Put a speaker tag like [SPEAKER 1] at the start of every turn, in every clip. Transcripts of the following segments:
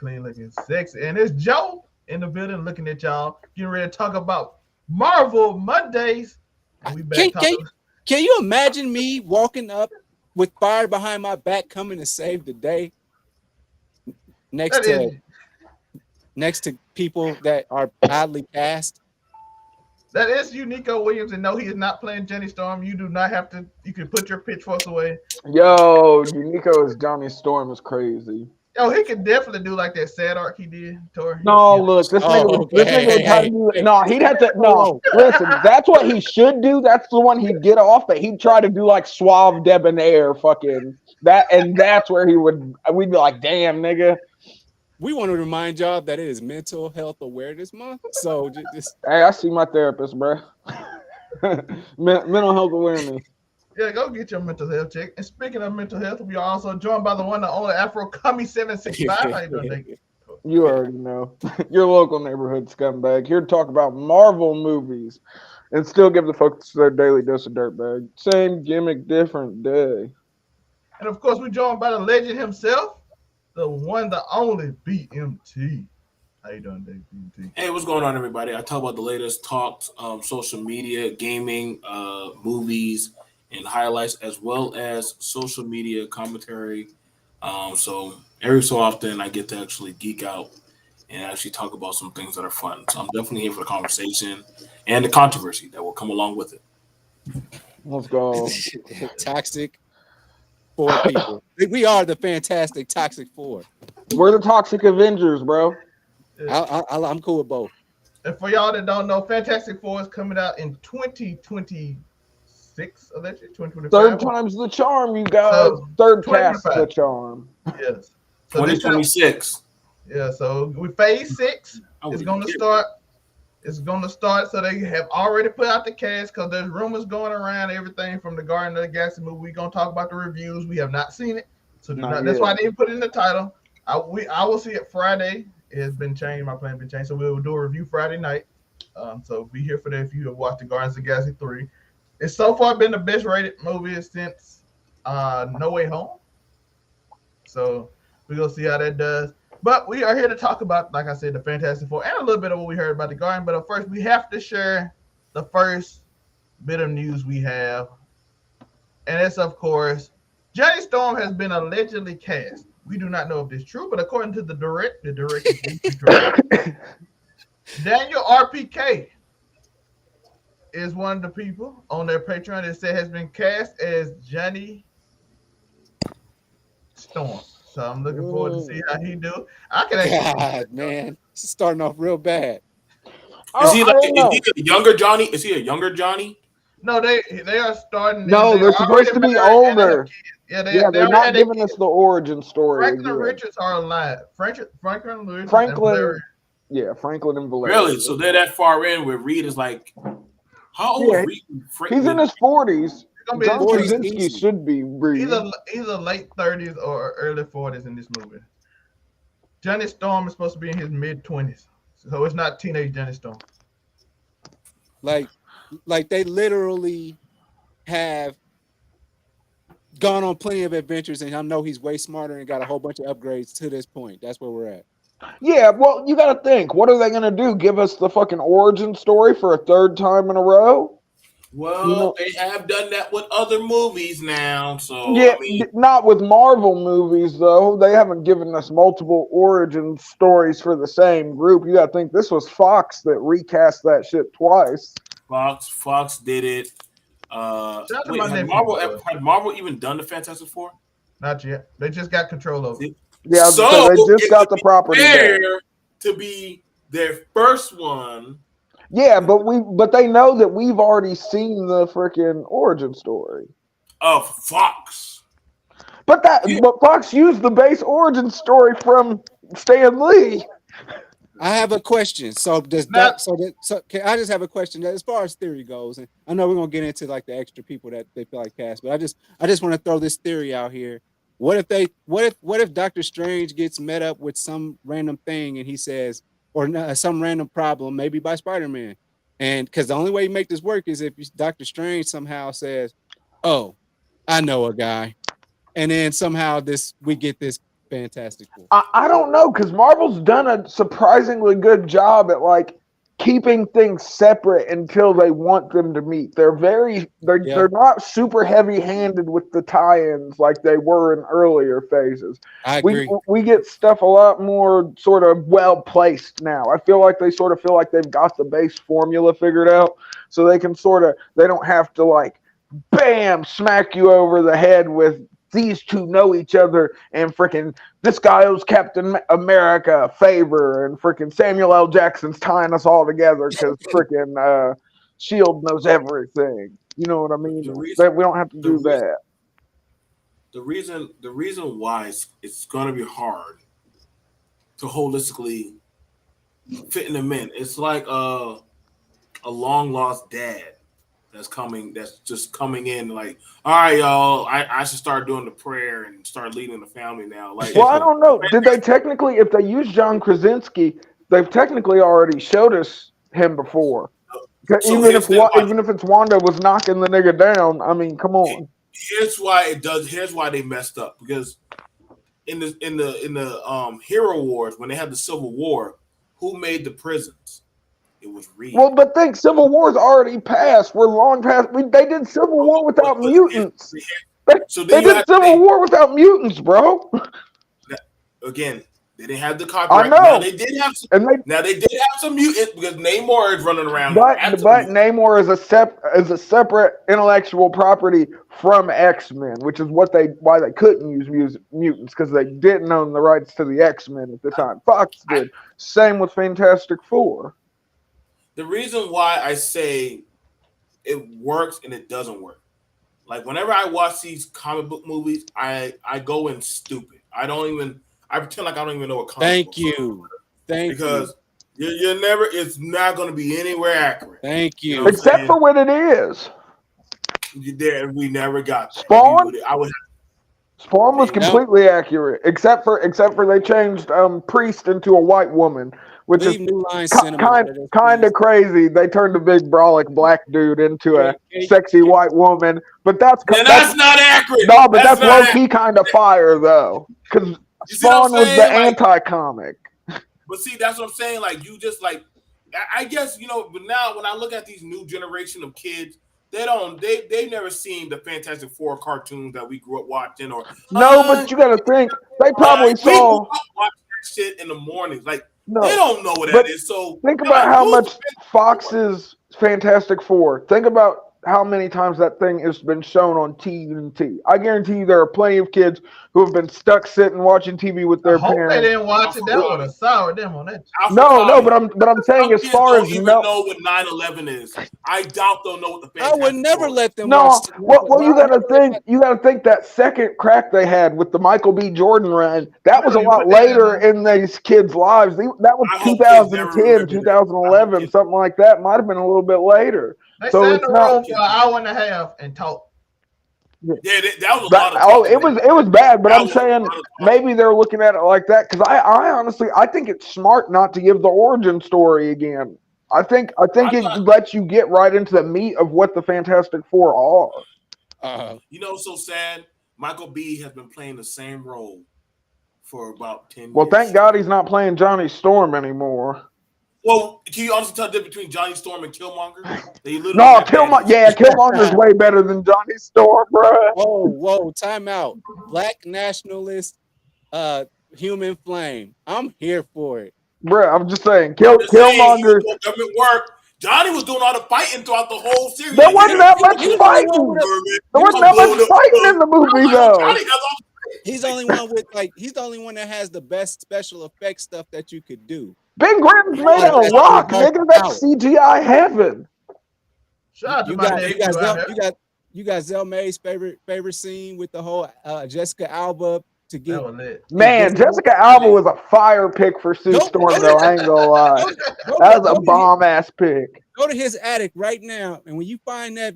[SPEAKER 1] clean, looking sexy. And it's Joe in the building looking at y'all, getting ready to talk about Marvel Mondays. And we
[SPEAKER 2] Can
[SPEAKER 1] back
[SPEAKER 2] can
[SPEAKER 1] talking.
[SPEAKER 2] can you imagine me walking up with fire behind my back, coming to save the day next
[SPEAKER 1] That is
[SPEAKER 2] to next to people that are oddly cast?
[SPEAKER 1] that is Uniqo Williams, and no, he is not playing Jenny Storm. You do not have to. You can put your pitchforks away.
[SPEAKER 3] Yo, Uniqo as Johnny Storm is crazy.
[SPEAKER 1] Oh, he could definitely do like that sad arc he did. Tor.
[SPEAKER 3] No, look,
[SPEAKER 2] Oh,
[SPEAKER 3] this
[SPEAKER 2] okay.
[SPEAKER 3] nigga would try to do it.
[SPEAKER 2] Hey.
[SPEAKER 3] No, he'd have to.
[SPEAKER 2] Hold
[SPEAKER 3] No,
[SPEAKER 2] on.
[SPEAKER 3] listen, that's what he should do. That's the one he'd get off. But he'd try to do like suave debonair, fucking that, and that's where he would. We'd be like, damn, nigga.
[SPEAKER 2] We want to remind y'all that it is Mental Health Awareness Month. So just
[SPEAKER 3] Hey, I see my therapist, bro. Mental health awareness.
[SPEAKER 1] Yeah, go get your mental health check. And speaking of mental health, we are also joined by the one, the only Afro Cummy 765. How you doing, Nick?
[SPEAKER 3] You already know. Your local neighborhood scumbag. Here to talk about Marvel movies and still give the folks their daily dose of dirtbag. Same gimmick, different day.
[SPEAKER 1] And of course, we're joined by the legend himself, the one, the only BMT. How you doing, Dave? BMT?
[SPEAKER 4] Hey, what's going on, everybody? I talk about the latest talks, social media, gaming, movies, and highlights, as well as social media commentary. So every so often, I get to actually geek out and actually talk about some things that are fun. So I'm definitely here for the conversation and the controversy that will come along with it.
[SPEAKER 3] Let's go.
[SPEAKER 2] toxic four people. We are the fantastic toxic four.
[SPEAKER 3] We're the Toxic Avengers, bro.
[SPEAKER 2] I'm cool with both.
[SPEAKER 1] And for y'all that don't know, Fantastic Four is coming out in 2026, allegedly 2025.
[SPEAKER 3] Third time's the charm, you guys.
[SPEAKER 1] So,
[SPEAKER 3] Third cast
[SPEAKER 1] 2025.
[SPEAKER 3] the charm.
[SPEAKER 1] Yes. So this time,
[SPEAKER 4] 2026.
[SPEAKER 1] yeah. So with Phase 6,
[SPEAKER 4] Oh,
[SPEAKER 1] it's going to start. It's going to start. So they have already put out the cast because there's rumors going around. Everything from the Guardian of the Galaxy movie. We're going to talk about the reviews. We have not seen it, so that's why I didn't put it in the title. I will see it Friday. It has been changed. My plan has been changed. So we will do a review Friday night. So be here for that if you have watched the Guardians of the Galaxy 3. It's so far been the best rated movie since No Way Home. So we're going to see how that does. But we are here to talk about, like I said, the Fantastic Four and a little bit of what we heard about the Guardian. But first, we have to share the first bit of news we have. And it's, of course, Johnny Storm has been allegedly cast. We do not know if this is true, but according to the director is correct. Daniel RPK is one of the people on their Patreon that said has been cast as Johnny Storm. So I'm looking forward to see how he do. I can actually
[SPEAKER 2] God, man, this is starting off real bad.
[SPEAKER 4] Is he a younger Johnny? Is he a younger Johnny?
[SPEAKER 1] No, they are starting.
[SPEAKER 3] No, they're supposed to be older.
[SPEAKER 1] Yeah,
[SPEAKER 3] they're not giving us the origin story.
[SPEAKER 1] Franklin Richards are alive. Franklin Richards.
[SPEAKER 3] Franklin and Valeria.
[SPEAKER 4] Really? So they're that far in where Reed is like, how old is Reed?
[SPEAKER 3] He's in his 40s. John
[SPEAKER 2] 40s
[SPEAKER 3] Krasinski
[SPEAKER 2] easy.
[SPEAKER 3] should be Reed.
[SPEAKER 1] Either late 30s or early 40s in this movie. Johnny Storm is supposed to be in his mid 20s, so it's not teenage Johnny Storm.
[SPEAKER 2] Like they literally have gone on plenty of adventures, and I know he's way smarter and got a whole bunch of upgrades to this point. That's where we're at.
[SPEAKER 3] Yeah, well, you got to think. What are they going to do? Give us the fucking origin story for a third time in a row?
[SPEAKER 4] Well, they have done that with other movies now. So
[SPEAKER 3] yeah, not with Marvel movies though. They haven't given us multiple origin stories for the same group. You got to think this was Fox that recast that shit twice.
[SPEAKER 4] Fox did it. Had Marvel even done the Fantastic Four?
[SPEAKER 1] Not yet. They just got control of it.
[SPEAKER 3] Yeah, so they just got the property back.
[SPEAKER 4] To be their first one.
[SPEAKER 3] Yeah, but they know that we've already seen the freaking origin story
[SPEAKER 4] of Fox.
[SPEAKER 3] But Fox used the base origin story from Stan Lee.
[SPEAKER 2] I have a question. So can I just have a question as far as theory goes? And I know we're gonna get into like the extra people that they feel like cast, but I just want to throw this theory out here. What if Doctor Strange gets met up with some random thing and he says, or some random problem, maybe by Spider-Man, and because the only way you make this work is if Doctor Strange somehow says, "Oh, I know a guy," and then somehow we get this Fantastic Four?
[SPEAKER 3] I don't know, because Marvel's done a surprisingly good job at like keeping things separate until they want them to meet. They're not super heavy-handed with the tie-ins like they were in earlier phases.
[SPEAKER 2] I agree.
[SPEAKER 3] We get stuff a lot more sort of well placed now. I feel like they sort of feel like they've got the base formula figured out, so they can they don't have to like bam smack you over the head with these two know each other and freaking this guy owes Captain America a favor and freaking Samuel L. Jackson's tying us all together because freaking Shield knows everything. You know what I mean? We don't have to do that.
[SPEAKER 4] The reason why it's going to be hard to holistically fit them in. It's like a long lost dad that's just coming in like, all right, y'all, I should start doing the prayer and start leading the family now. Like,
[SPEAKER 3] well, I don't know. Did they technically, if they use John Krasinski, they've technically already showed us him before. So even if it's Wanda was knocking the nigga down, I mean, come on.
[SPEAKER 4] Here's why they messed up, because in the Hero Wars, when they had the Civil War, who made the prisons? It was Reed.
[SPEAKER 3] Well, but think Civil War's already passed. We're long past. They did Civil War without mutants. They did Civil War without mutants, bro.
[SPEAKER 4] Again, they didn't have the copyright.
[SPEAKER 3] I know.
[SPEAKER 4] Now they did have some mutants because Namor is running around.
[SPEAKER 3] But Namor is a separate intellectual property from X-Men, which is why they couldn't use mutants, because they didn't own the rights to the X-Men at the time. Fox did. Same with Fantastic Four.
[SPEAKER 4] The reason why I say it works and it doesn't work, like whenever I watch these comic book movies, I go in stupid. I pretend like I don't even know what comic books are. Because you're never. It's not going to be anywhere accurate.
[SPEAKER 2] Thank you.
[SPEAKER 3] You know except for when it is.
[SPEAKER 4] We never got that.
[SPEAKER 3] Spawn. Spawn was completely accurate, except for they changed Priest into a white woman, which is kind of crazy. They turned a big brolic black dude into a sexy white woman, but that's
[SPEAKER 4] not accurate.
[SPEAKER 3] No, but that's low key kind of fire though, because Spawn was the anti-comic.
[SPEAKER 4] But see, that's what I'm saying. Like you just like, I guess But now when I look at these new generation of kids, they've never seen the Fantastic Four cartoons that we grew up watching, or
[SPEAKER 3] but you got to think they probably saw
[SPEAKER 4] watch that shit in the mornings. Like
[SPEAKER 3] they
[SPEAKER 4] don't know what that is. So
[SPEAKER 3] think about how much Fox's Fantastic Four. Think about how many times that thing has been shown on TNT. I guarantee you there are plenty of kids who have been stuck sitting watching TV with their parents.
[SPEAKER 1] They didn't watch it. That would have soured them on that.
[SPEAKER 3] But I'm saying as far as
[SPEAKER 4] know what 9/11 is, I doubt they'll know what the Fantastic
[SPEAKER 2] I would never let them.
[SPEAKER 3] Well, you got to think that second crack they had with the Michael B. Jordan run. That was a lot later in these kids' lives. That was 2010, 2011, something like that. Might have been a little bit later.
[SPEAKER 1] They sat in the room for an hour and a half and talked.
[SPEAKER 4] Yeah, that was a lot of talk.
[SPEAKER 3] It was bad, but I'm saying maybe they're looking at it like that, because I honestly think it's smart not to give the origin story again. I think it lets you get right into the meat of what the Fantastic Four
[SPEAKER 4] are. So sad. Michael B. has been playing the same role for about 10 years.
[SPEAKER 3] Well, thank God he's not playing Johnny Storm anymore.
[SPEAKER 4] Well, can you also tell the difference between Johnny Storm and Killmonger?
[SPEAKER 3] Killmonger's way better than Johnny Storm, bro.
[SPEAKER 2] Whoa, time out. Black nationalist, human flame. I'm here for it,
[SPEAKER 3] bro. I'm just saying, Killmonger.
[SPEAKER 4] Government work. Johnny was doing all the fighting throughout the whole series.
[SPEAKER 3] There wasn't that much fighting. There wasn't that much fighting in the movie, though.
[SPEAKER 2] He's the only one that has the best special effects stuff that you could do.
[SPEAKER 3] Ben Grimm's made out of rock, nigga. That's CGI heaven.
[SPEAKER 1] Shout out
[SPEAKER 2] you got Zelmay's favorite scene with the whole Jessica Alba to get.
[SPEAKER 3] Man, Jessica Alba was a fire pick for Sue Storm, though. I ain't gonna lie. That was a bomb ass pick.
[SPEAKER 2] Go to his attic right now, and when you find that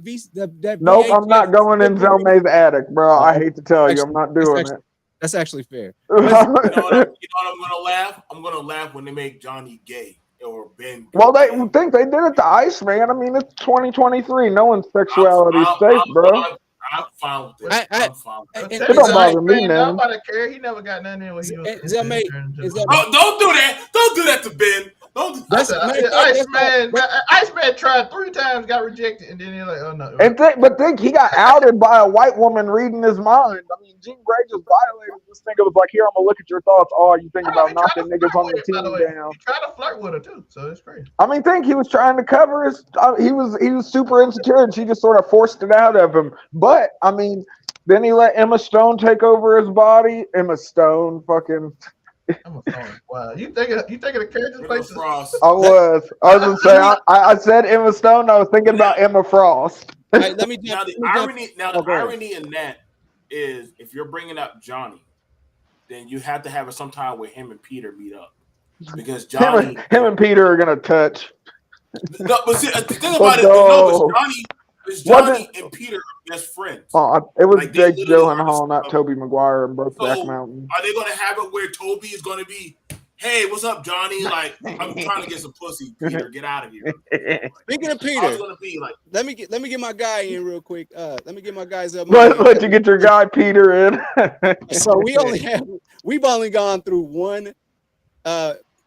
[SPEAKER 3] nope, I'm not going in Zelmay's attic, bro. I hate to tell you, I'm not doing it.
[SPEAKER 2] That's actually fair.
[SPEAKER 4] You know what I'm gonna laugh? I'm gonna laugh when they make Johnny gay or Ben.
[SPEAKER 3] Well, they think they did it to Iceman. I mean, it's 2023. No one's sexuality is safe, bro.
[SPEAKER 4] I'm fine with it. I'm fine with it.
[SPEAKER 3] It don't bother me, man.
[SPEAKER 1] Nobody care. He never got nothing in when he was.
[SPEAKER 4] Don't do that. Don't do that to Ben. Don't.
[SPEAKER 1] Iceman tried 3 times, got rejected, and then he's like, oh no.
[SPEAKER 3] And think he got outed by a white woman reading his mind. I mean, Jean Grey just violated this thing. It was like, here, I'm gonna look at your thoughts. Oh, you think about knocking niggas on the team down?
[SPEAKER 1] He tried to flirt with her too, so it's crazy.
[SPEAKER 3] I mean, think he was trying to cover his. He was super insecure, and she just sort of forced it out of him. But I mean, then he let Emma Stone take over his body. Emma Stone, fucking.
[SPEAKER 1] Wow, you thinking of characters' places?
[SPEAKER 3] I was gonna say I said Emma Stone. I was thinking about Emma Frost.
[SPEAKER 2] Right, let me
[SPEAKER 4] the irony in that is if you're bringing up Johnny, then you have to have some time where him and Peter meet up because Johnny,
[SPEAKER 3] him and Peter are gonna touch.
[SPEAKER 4] No, but see, the thing about it, no, Johnny and Peter are best friends.
[SPEAKER 3] Oh, it was like Jake Gyllenhaal, not Tobey Maguire, and Brokeback Mountain.
[SPEAKER 4] Are they going to have it where Toby is going to be, hey, what's up, Johnny? Like, I'm trying to get some pussy, Peter. Get out of here.
[SPEAKER 2] Speaking of Peter, let me get my guy in real quick. Let me get my guys up.
[SPEAKER 3] Let you get your guy Peter in.
[SPEAKER 2] So we've only gone through one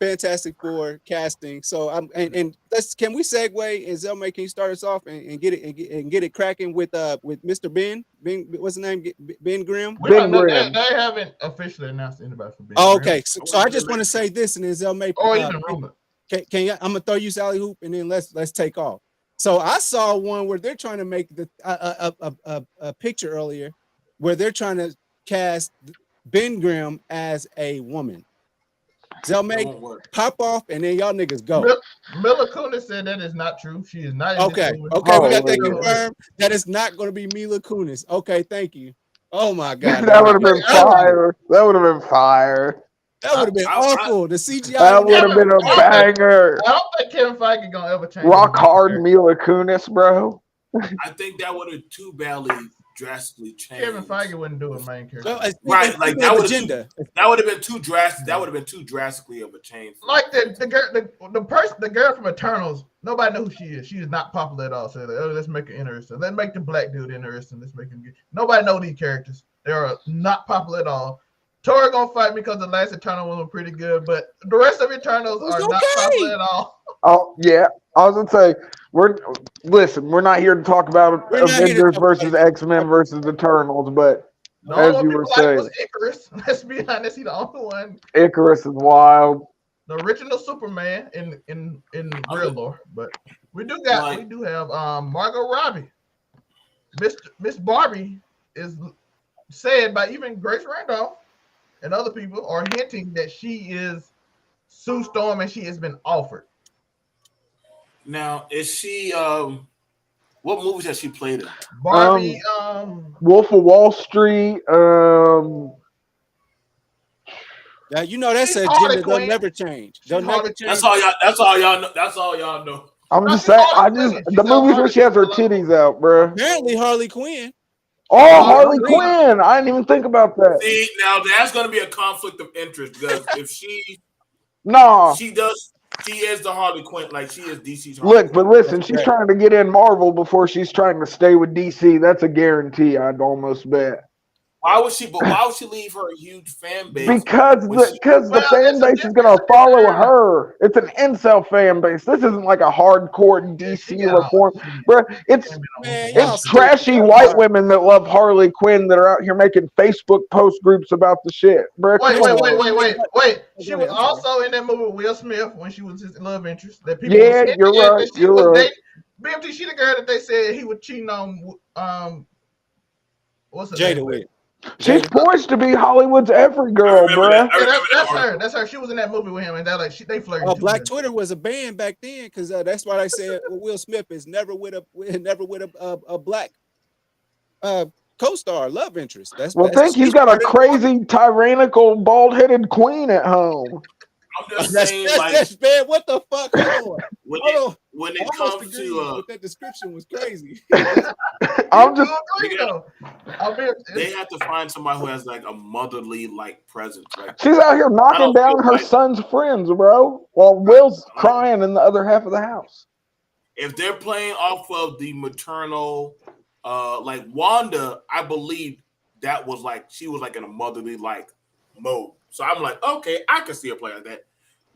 [SPEAKER 2] Fantastic Four casting. So can we segue? And Zelmay, can you start us off and get it cracking with Mr. Ben? What's his name? Ben Grimm.
[SPEAKER 3] Ben Grimm.
[SPEAKER 1] They haven't officially announced anybody for Ben.
[SPEAKER 2] Oh, okay. So I just want to say this, and then Zelmay.
[SPEAKER 1] Can
[SPEAKER 2] you? I'm gonna throw you Sally Hoop, and then let's take off. So I saw one where they're trying to make a picture earlier, where they're trying to cast Ben Grimm as a woman. Zelmay, pop off, and then y'all niggas go.
[SPEAKER 1] Mila Kunis said that is not true. She is not.
[SPEAKER 2] Okay, we got that confirmed. That is not going to be Mila Kunis. Okay, thank you. Oh my God,
[SPEAKER 3] that would have been fire. That would have been fire.
[SPEAKER 2] That would have been awful. The CGI.
[SPEAKER 3] That would have been a banger.
[SPEAKER 1] I don't think Kevin Feige gonna ever change.
[SPEAKER 3] Rock hard Mila Kunis, bro.
[SPEAKER 4] I think that would have too badly drastically changed.
[SPEAKER 1] Kevin Feige wouldn't do a main character.
[SPEAKER 4] Right, like that would have been too drastic. That would have been too drastically of a change.
[SPEAKER 1] Like the girl from Eternals, nobody knows who she is. She is not popular at all. So let's make it interesting. Let's make the black dude interesting. Let's make him good. Nobody know these characters. They are not popular at all. Tori gonna fight me because the last Eternal one was pretty good, but the rest of Eternals are not popular at all.
[SPEAKER 3] Oh yeah, I was gonna say we're not here to talk about Avengers versus X-Men versus Eternals, but as you were saying,
[SPEAKER 1] was Icarus. Let's be honest, he's the only one.
[SPEAKER 3] Icarus is wild.
[SPEAKER 1] The original Superman in real lore, but we do have Margot Robbie. Miss Barbie is said by even Grace Randolph and other people are hinting that she is Sue Storm and she has been offered.
[SPEAKER 4] Now, is she what movies has she played in?
[SPEAKER 1] Barbie,
[SPEAKER 3] Wolf of Wall Street,
[SPEAKER 2] yeah, you know that's a agenda they'll never change. They'll never change.
[SPEAKER 4] That's all y'all know. That's all y'all know.
[SPEAKER 3] I'm just saying, the movies where she has her titties out, bro.
[SPEAKER 2] Apparently Harley Quinn.
[SPEAKER 3] Oh, Harley Quinn! I didn't even think about that.
[SPEAKER 4] See, now that's going to be a conflict of interest because if she is the Harley Quinn, like she is DC's Harley Quinn.
[SPEAKER 3] But listen, she's trying to get in Marvel before she's trying to stay with DC. That's a guarantee, I'd almost bet.
[SPEAKER 4] Why would she leave her huge fan base?
[SPEAKER 3] Because the fan base is going to follow her. It's an incel fan base. This isn't like a hardcore DC reform, bro. It's trashy white women that love Harley Quinn that are out here making Facebook post groups about the shit, bro.
[SPEAKER 1] Wait. She was also in that movie with Will Smith when she was his love interest. That people
[SPEAKER 3] you're right. You're right.
[SPEAKER 1] BMT, she the girl that they said he was cheating on. What's her
[SPEAKER 2] Jada
[SPEAKER 1] name?
[SPEAKER 2] Witt.
[SPEAKER 3] She's poised to be Hollywood's every girl, bro.
[SPEAKER 1] That's her. That's her. She was in that movie with him, and they flirted.
[SPEAKER 2] Black Twitter was a band back then because that's why they said Will Smith is never with a black co-star love interest.
[SPEAKER 3] He's got a crazy, tyrannical, bald-headed queen at home.
[SPEAKER 4] I'm just saying,
[SPEAKER 2] that's man. What the fuck? Hold on.
[SPEAKER 4] When it comes to
[SPEAKER 2] that description was crazy.
[SPEAKER 3] I'm just
[SPEAKER 4] they have to find somebody who has like a motherly like presence. Right?
[SPEAKER 3] She's out here knocking down her son's friends, bro, while Will's crying in the other half of the house.
[SPEAKER 4] If they're playing off of the maternal Like Wanda, I believe that was like she was like in a motherly like mode. So I'm like, okay, I can see a play like that.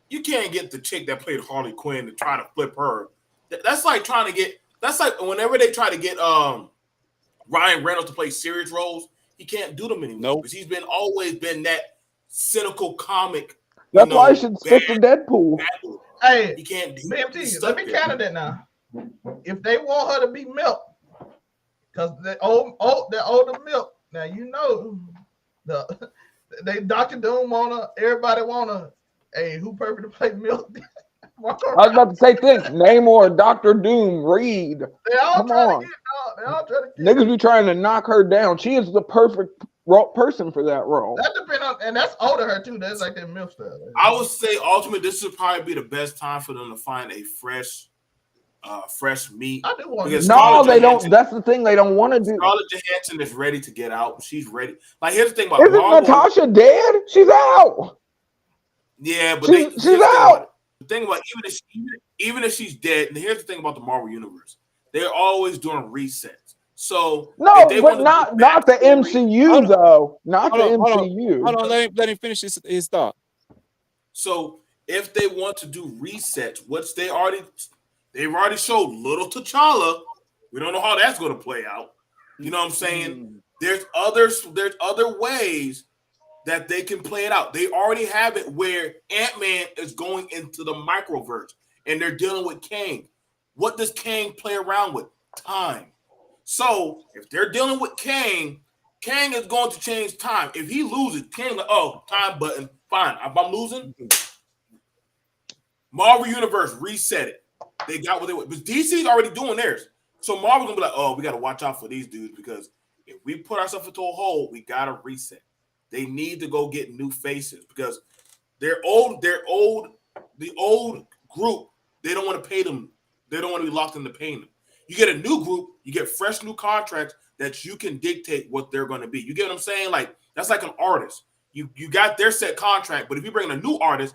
[SPEAKER 4] You can't get the chick that played Harley Quinn to try to flip her. That's like trying to get. That's like whenever they try to get Ryan Reynolds to play serious roles, he can't do them anymore because he's been always been that cynical comic.
[SPEAKER 3] That's why I should stick to Deadpool.
[SPEAKER 1] Hey,
[SPEAKER 4] you can't do
[SPEAKER 1] BMT, let me counter that now. If they want her to be Milk, because the older Milk, now you know they Dr. Doom want her, everybody want her. Hey, who perfect to play Milk?
[SPEAKER 3] I was about to say things. Namor, Dr. Doom, Reed.
[SPEAKER 1] They all
[SPEAKER 3] Come
[SPEAKER 1] trying
[SPEAKER 3] on.
[SPEAKER 1] to get they all trying to get
[SPEAKER 3] Niggas be trying to knock her down. She is the perfect person for that role.
[SPEAKER 1] That depends on, and that's older her too. That's like that Milk stuff.
[SPEAKER 4] I would say ultimately this would probably be the best time for them to find a fresh meat.
[SPEAKER 1] I do want
[SPEAKER 3] no, they don't. That's the thing. They don't want to do.
[SPEAKER 4] Scarlett Johansson is ready to get out. She's ready. Like here's the thing about
[SPEAKER 3] Isn't
[SPEAKER 4] Marvel,
[SPEAKER 3] Natasha dead? She's out.
[SPEAKER 4] Yeah, but
[SPEAKER 3] she's out.
[SPEAKER 4] The thing about even if she's dead, and here's the thing about the Marvel universe, they're always doing resets. So
[SPEAKER 3] no, but not the MCU though. Not the MCU.
[SPEAKER 2] Hold on, let him finish his thought.
[SPEAKER 4] So if they want to do resets, which they've already showed little T'Challa, we don't know how that's going to play out. You know what I'm saying? There's other ways that they can play it out. They already have it where Ant-Man is going into the microverse and they're dealing with Kang. What does Kang play around with? Time. So if they're dealing with Kang is going to change time. If he loses, Kang like, oh, time button. Fine. If I'm losing, Marvel Universe reset it. They got what they want. But DC's already doing theirs. So Marvel's gonna be like, oh, we gotta watch out for these dudes because if we put ourselves into a hole, we gotta reset. They need to go get new faces because the old group, they don't want to pay them. They don't want to be locked into paying them. You get a new group, you get fresh new contracts that you can dictate what they're going to be. You get what I'm saying? Like that's like an artist. You got their set contract, but if you bring in a new artist,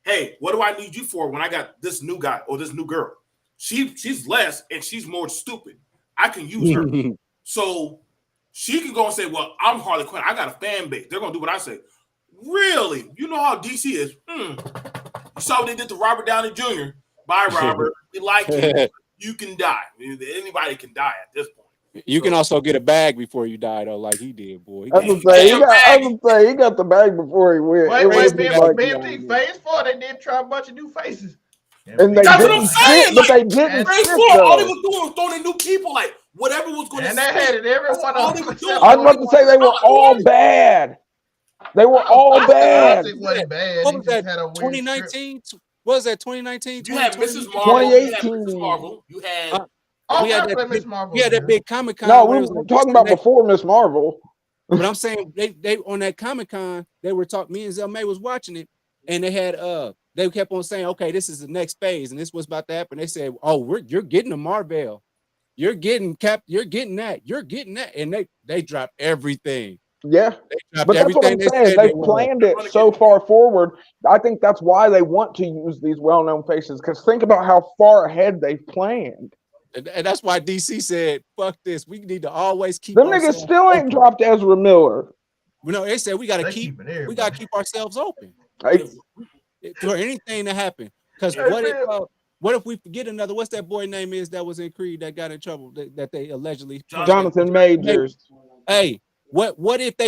[SPEAKER 4] hey, what do I need you for when I got this new guy or this new girl? She's less and she's more stupid. I can use her. So she can go and say, well, I'm Harley Quinn. I got a fan base. They're going to do what I say. Really? You know how DC is. You saw what they did to Robert Downey Jr. Bye, Robert. We like you. You can die. Anybody can die at this point.
[SPEAKER 2] You can also get a bag before you die, though, like he did, boy.
[SPEAKER 3] I was gonna say he got the bag before he went.
[SPEAKER 1] Wait, BMT Phase 4, they did try a bunch of new faces.
[SPEAKER 3] And they
[SPEAKER 4] that's what I'm saying.
[SPEAKER 3] But they didn't.
[SPEAKER 4] Phase 4, all they was doing was throwing in new people, like whatever was going to.
[SPEAKER 1] And they had it. Everyone.
[SPEAKER 3] I was about to say they were all bad. They were all bad.
[SPEAKER 1] It wasn't bad.
[SPEAKER 2] What was that? 2019. What was that? 2019.
[SPEAKER 4] You had Mrs. Marvel.
[SPEAKER 3] 2018.
[SPEAKER 4] You had.
[SPEAKER 2] We had that big Comic-Con.
[SPEAKER 3] No, we were talking about before Miss Marvel.
[SPEAKER 2] But I'm saying they on that Comic-Con, they were talking. Me and Zell May was watching it, and they had they kept on saying, okay, this is the next phase, and this was about to happen. They said, oh, you're getting a Marvel, you're getting you're getting that, and they dropped everything.
[SPEAKER 3] Yeah, but that's what I'm saying. They planned it so far forward. I think that's why they want to use these well-known faces. Because think about how far ahead they've planned.
[SPEAKER 2] And that's why DC said, "Fuck this. We need to always keep."
[SPEAKER 3] Them niggas still ain't dropped Ezra Miller.
[SPEAKER 2] No, they said we got to keep ourselves open for anything to happen. Because what if we forget another? What's that boy name is that was in Creed that got in trouble that they allegedly
[SPEAKER 3] Jonathan Majors.
[SPEAKER 2] Hey, what if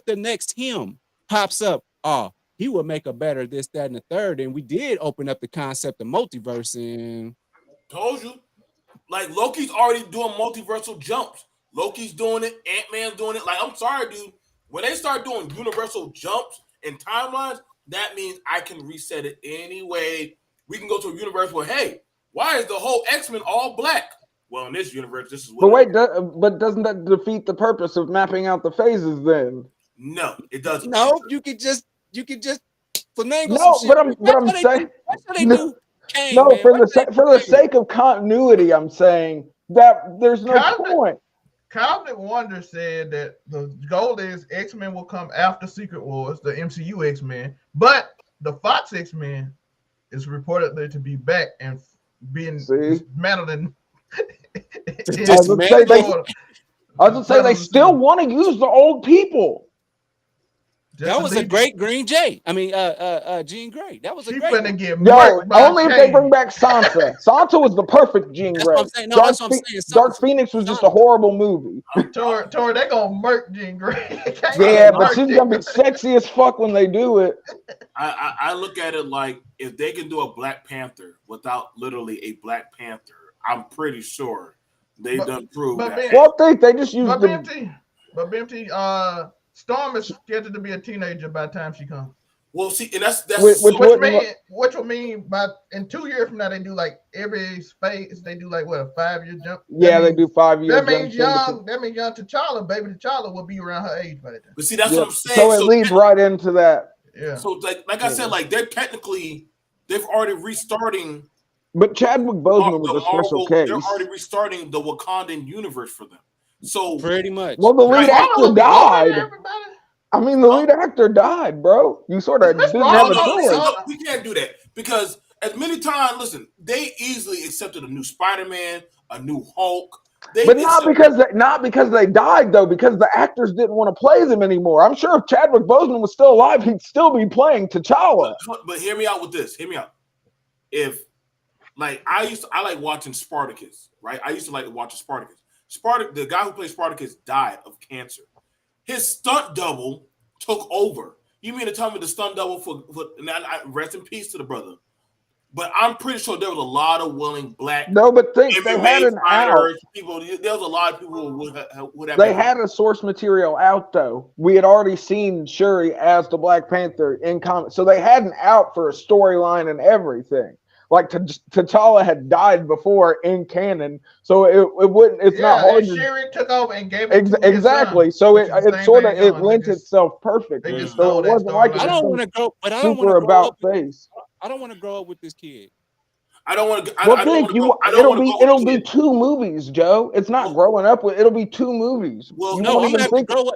[SPEAKER 2] the next him pops up? Oh, he would make a better this, that, and the third. And we did open up the concept of multiverse and
[SPEAKER 4] told you. Like Loki's already doing multiversal jumps. Loki's doing it. Ant-Man's doing it. Like, I'm sorry, dude. When they start doing universal jumps and timelines, that means I can reset it anyway. We can go to a universe where, hey, why is the whole X-Men all black? Well, in this universe, this is what.
[SPEAKER 3] But wait, but doesn't that defeat the purpose of mapping out the phases then?
[SPEAKER 4] No, it doesn't.
[SPEAKER 2] No, you could just finagle.
[SPEAKER 3] No, but I'm saying.
[SPEAKER 2] That's how they do. Kang,
[SPEAKER 3] no,
[SPEAKER 2] man.
[SPEAKER 3] for the sake of continuity, I'm saying that there's no point.
[SPEAKER 1] Cosmic Wonder said that the goal is X-Men will come after Secret Wars, the MCU X-Men, but the Fox X-Men is reportedly to be back and being dismantled and
[SPEAKER 3] I was gonna say they still want to use the old people.
[SPEAKER 2] That was a great Green Jay. I mean, Jean Grey. That was a great one.
[SPEAKER 1] Get
[SPEAKER 3] only if they bring back Sansa. Sansa was the perfect Jean Grey.
[SPEAKER 2] What I'm saying. No, that's what I'm saying.
[SPEAKER 3] Dark Phoenix was just a horrible movie.
[SPEAKER 1] Tor, they gonna murk Jean Grey.
[SPEAKER 3] Yeah, but she's gonna be sexy as fuck when they do it.
[SPEAKER 4] I look at it like if they can do a Black Panther without literally a Black Panther, I'm pretty sure they've done proved that.
[SPEAKER 3] Well, I think they just used
[SPEAKER 1] But BMT, Storm is scheduled to be a teenager by the time she comes.
[SPEAKER 4] Well, see, and that's
[SPEAKER 1] which will mean by in 2 years from now they do like every space they do like what a 5-year jump.
[SPEAKER 3] Yeah, they do 5 years.
[SPEAKER 1] That means young T'Challa, baby T'Challa will be around her age by the time.
[SPEAKER 4] But see, that's what I'm saying.
[SPEAKER 3] So it leads right into that.
[SPEAKER 1] Yeah.
[SPEAKER 4] So like I said, like they've already restarting.
[SPEAKER 3] But Chadwick Boseman was a special case.
[SPEAKER 4] They're already restarting the Wakandan universe for them. So
[SPEAKER 2] pretty much.
[SPEAKER 3] Well, the lead actor died. I mean, the lead actor died, bro. You sort of didn't have a choice.
[SPEAKER 4] We can't do that because as many times, listen, they easily accepted a new Spider-Man, a new Hulk.
[SPEAKER 3] But not because they died though, because the actors didn't want to play them anymore. I'm sure if Chadwick Boseman was still alive, he'd still be playing T'Challa.
[SPEAKER 4] But hear me out with this. Hear me out. If like I like watching Spartacus, right? I used to like watching Spartacus. The guy who plays Spartacus died of cancer. His stunt double took over. You mean to tell me the stunt double for rest in peace to the brother? But I'm pretty sure there was a lot of willing black.
[SPEAKER 3] No, but think they had an out.
[SPEAKER 4] People, there was a lot of people who would have.
[SPEAKER 3] They had a source material out though. We had already seen Shuri as the Black Panther in comics, so they had an out for a storyline and everything. Like T'Challa had died before in canon, so it wouldn't. It's not hard.
[SPEAKER 1] Shuri took over and gave it to
[SPEAKER 3] exactly.
[SPEAKER 1] His son,
[SPEAKER 3] so it lent itself perfectly. So it wasn't like
[SPEAKER 2] I don't want to go, but I don't
[SPEAKER 3] super about face.
[SPEAKER 2] I don't want to grow up with this kid.
[SPEAKER 4] I don't want to.
[SPEAKER 3] It'll be 2 movies, Joe. It's not growing up with. It'll be 2 movies.
[SPEAKER 2] Well, no, I'm gonna have to grow up.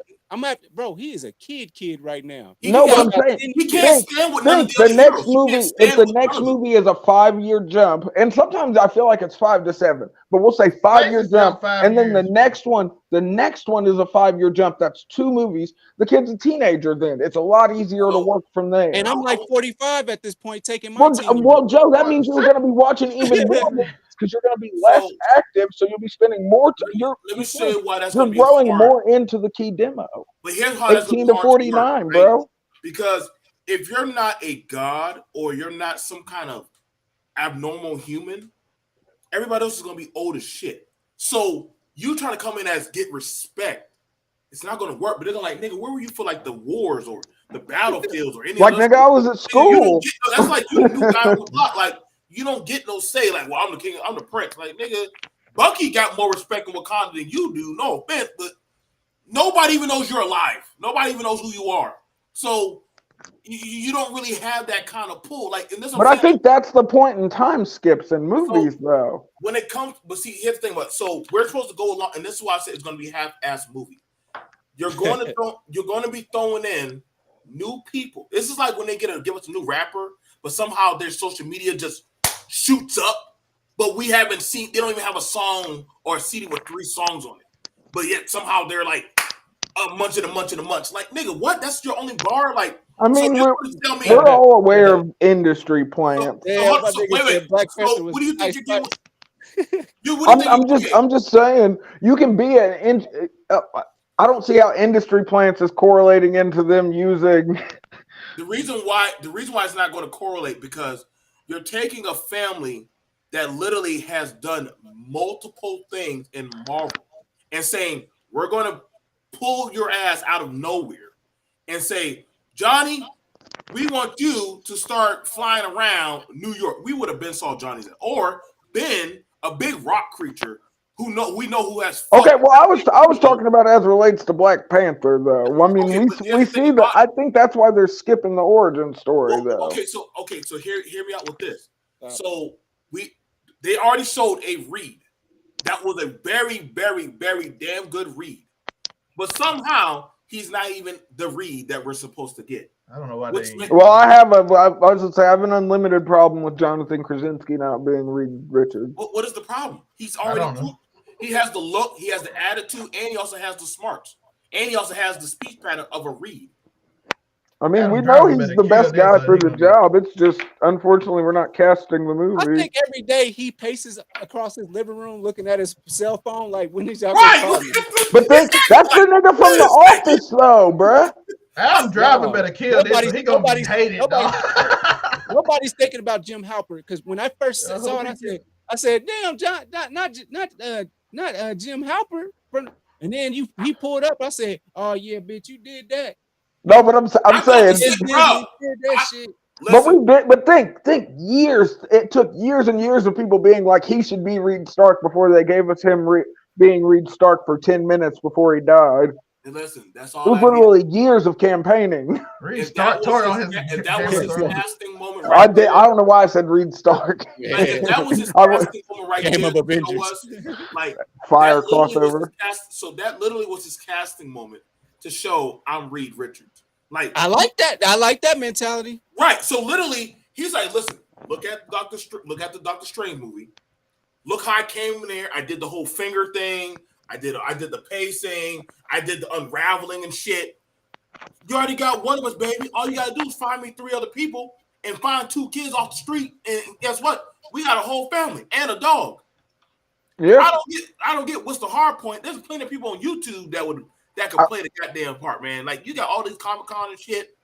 [SPEAKER 2] Bro, he is a kid right now.
[SPEAKER 3] No, but I'm saying
[SPEAKER 4] he can't stand with none of
[SPEAKER 3] the next movie. If the next movie is a 5-year jump, and sometimes I feel like it's 5 to 7, but we'll say 5-year jump, and then the next one is a 5-year jump. That's 2 movies. The kid's a teenager. Then it's a lot easier to work from there.
[SPEAKER 2] And I'm like 45 at this point, taking my
[SPEAKER 3] well, Joe, that means you're going to be watching even more because you're going to be less active, so you'll be spending more time.
[SPEAKER 4] Let me show you why that's
[SPEAKER 3] you're growing more into the key demo.
[SPEAKER 4] But here's how
[SPEAKER 3] 18 to 49,
[SPEAKER 4] work,
[SPEAKER 3] bro.
[SPEAKER 4] Right? Because if you're not a god or you're not some kind of abnormal human, everybody else is going to be old as shit. So you trying to come in as get respect, it's not going to work. But they're going to like, nigga, where were you for like the wars or the battlefields or any
[SPEAKER 3] like nigga, I was at school.
[SPEAKER 4] That's like you the new guy with luck. Like you don't get no say. Like, well, I'm the king, I'm the prince. Like nigga, Bucky got more respect in Wakanda than you do. No offense, but nobody even knows you're alive. Nobody even knows who you are. So you don't really have that kind of pull. Like, and this.
[SPEAKER 3] But I think that's the point in time skips in movies, though.
[SPEAKER 4] When it comes, but see, here's the thing about. So we're supposed to go along, and this is why I said it's going to be half-ass movie. You're going to be throwing in new people. This is like when they give us a new rapper, but somehow their social media just shoots up. But we haven't seen. They don't even have a song or a CD with 3 songs on it. But yet somehow they're like a munch and a munch and a munch. Like nigga, what? That's your only bar? Like
[SPEAKER 3] I mean, we're all aware of industry plants.
[SPEAKER 4] What do you think you're doing?
[SPEAKER 3] I'm just saying you can be I don't see how industry plants is correlating into them using.
[SPEAKER 4] The reason why it's not going to correlate because you're taking a family that literally has done multiple things in Marvel and saying we're going to pull your ass out of nowhere and say, Johnny, we want you to start flying around New York. We would have been saw Johnny's or been a big rock creature we know who has.
[SPEAKER 3] Okay, well, I was talking about as relates to Black Panther though. I mean, we see that. I think that's why they're skipping the origin story though.
[SPEAKER 4] Okay, so hear me out with this. So they already showed a read that was a very, very, very damn good read, but somehow he's not even the read that we're supposed to get.
[SPEAKER 1] I don't know why.
[SPEAKER 3] Well, I was gonna say I have an unlimited problem with Jonathan Krasinski not being Reed Richards.
[SPEAKER 4] What is the problem? He's already He has the look, he has the attitude, and he also has the smarts, and he also has the speech pattern of a Reed.
[SPEAKER 3] I mean,
[SPEAKER 1] Adam
[SPEAKER 3] we know
[SPEAKER 1] Driver
[SPEAKER 3] he's
[SPEAKER 1] better
[SPEAKER 3] the
[SPEAKER 1] kill
[SPEAKER 3] best
[SPEAKER 1] this,
[SPEAKER 3] guy
[SPEAKER 1] or
[SPEAKER 3] for
[SPEAKER 1] he
[SPEAKER 3] the
[SPEAKER 1] gonna be-
[SPEAKER 3] job. It's just, unfortunately, we're not casting the
[SPEAKER 2] I
[SPEAKER 3] movie.
[SPEAKER 2] think every day he paces across his living room looking at his cell phone like, when is y'all
[SPEAKER 4] Right.
[SPEAKER 2] gonna call me?
[SPEAKER 3] But that's the nigga from The Office, though, bruh.
[SPEAKER 1] Adam Driver
[SPEAKER 2] No,
[SPEAKER 1] better kill this, or he gonna be hated, dog.
[SPEAKER 2] Nobody's thinking about Jim Halpert, because when I first saw it, I said, "Damn, John, not Jim Halpert." And then he pulled up. I said, "Oh yeah, bitch, you did that."
[SPEAKER 3] No, but I'm saying,
[SPEAKER 4] bro,
[SPEAKER 2] did that shit.
[SPEAKER 4] listen,
[SPEAKER 3] but think years. It took years and years of people being like, he should be Reed Stark before they gave us him being Reed Stark for 10 minutes before he died.
[SPEAKER 4] and listen, that's
[SPEAKER 3] It
[SPEAKER 4] all
[SPEAKER 3] was
[SPEAKER 4] I need.
[SPEAKER 3] literally years of campaigning.
[SPEAKER 1] Reed
[SPEAKER 4] If that
[SPEAKER 1] Stark
[SPEAKER 4] was his, if that was his casting moment right there,
[SPEAKER 3] I don't know why I said Reed Stark.
[SPEAKER 4] if that was his casting moment right
[SPEAKER 2] Game
[SPEAKER 4] there,
[SPEAKER 2] of Avengers.
[SPEAKER 4] like
[SPEAKER 3] Fire
[SPEAKER 4] that literally was
[SPEAKER 3] crossover.
[SPEAKER 4] his so that literally was his casting moment to show I'm Reed Richards. Like,
[SPEAKER 2] I like that. I like that mentality.
[SPEAKER 4] right. So literally, he's like, listen, look at the Doctor Strange movie. Look how I came in there. I did the whole finger thing. I did the pacing. I did the unraveling and shit. You already got one of us, baby. All you gotta do is find me 3 other people and find 2 kids off the street. And guess what? We got a whole family and a dog.
[SPEAKER 3] Yeah.
[SPEAKER 4] I don't get what's the hard point. There's plenty of people on YouTube that could play the goddamn part, man. Like, you got all these Comic-Con and shit.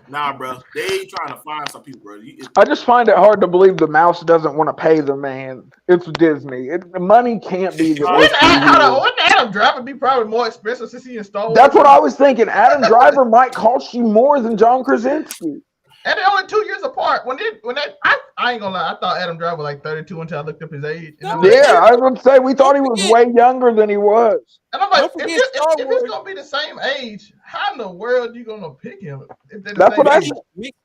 [SPEAKER 4] Nah, bro. They trying to find some people, bro.
[SPEAKER 3] I just find it hard to believe the mouse doesn't want to pay the man. It's Disney. The money can't be the
[SPEAKER 1] Wouldn't
[SPEAKER 3] issue.
[SPEAKER 1] Adam Driver be probably more expensive since he in Star Wars?
[SPEAKER 3] That's what I was thinking. Adam Driver might cost you more than John Krasinski.
[SPEAKER 1] And they're only 2 years apart. I ain't gonna lie, I thought Adam Driver was like 32 until I looked up his age. And I'm like,
[SPEAKER 3] Yeah, I would say we thought he was way younger than he was.
[SPEAKER 1] and I'm like,
[SPEAKER 2] Don't forget Star
[SPEAKER 1] if
[SPEAKER 2] Wars.
[SPEAKER 1] it's gonna be the same age, how in the world you gonna pick him?
[SPEAKER 3] That's what I said.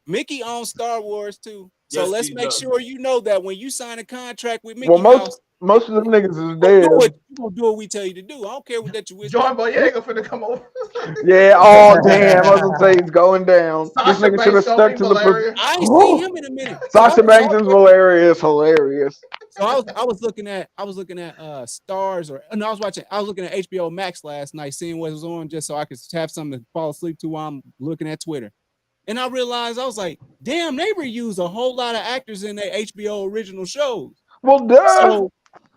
[SPEAKER 2] Mickey owns Star Wars too. So
[SPEAKER 4] Yes,
[SPEAKER 2] let's
[SPEAKER 4] he
[SPEAKER 2] make
[SPEAKER 4] does.
[SPEAKER 2] sure you know that when you sign a contract with Mickey
[SPEAKER 3] Well,
[SPEAKER 2] Mouse,
[SPEAKER 3] most of them niggas is
[SPEAKER 2] you
[SPEAKER 3] dead.
[SPEAKER 2] gonna do what we tell you to do. I don't care what that you wish.
[SPEAKER 1] John Boyega finna come over.
[SPEAKER 3] Yeah, oh damn, I was gonna say he's going down. This
[SPEAKER 1] Sasha
[SPEAKER 3] nigga should have
[SPEAKER 1] Banks gonna
[SPEAKER 3] stuck
[SPEAKER 1] be
[SPEAKER 3] to the
[SPEAKER 1] Valeria.
[SPEAKER 2] I ain't
[SPEAKER 3] Oh.
[SPEAKER 2] seen him in a minute.
[SPEAKER 3] Sasha Banks is hilarious.
[SPEAKER 2] So I was looking at Stars, or no, I was looking at HBO Max last night, seeing what was on, just so I could have something to fall asleep to while I'm looking at Twitter. And I realized, I was like, damn, they reuse a whole lot of actors in their HBO original shows.
[SPEAKER 3] Well, duh.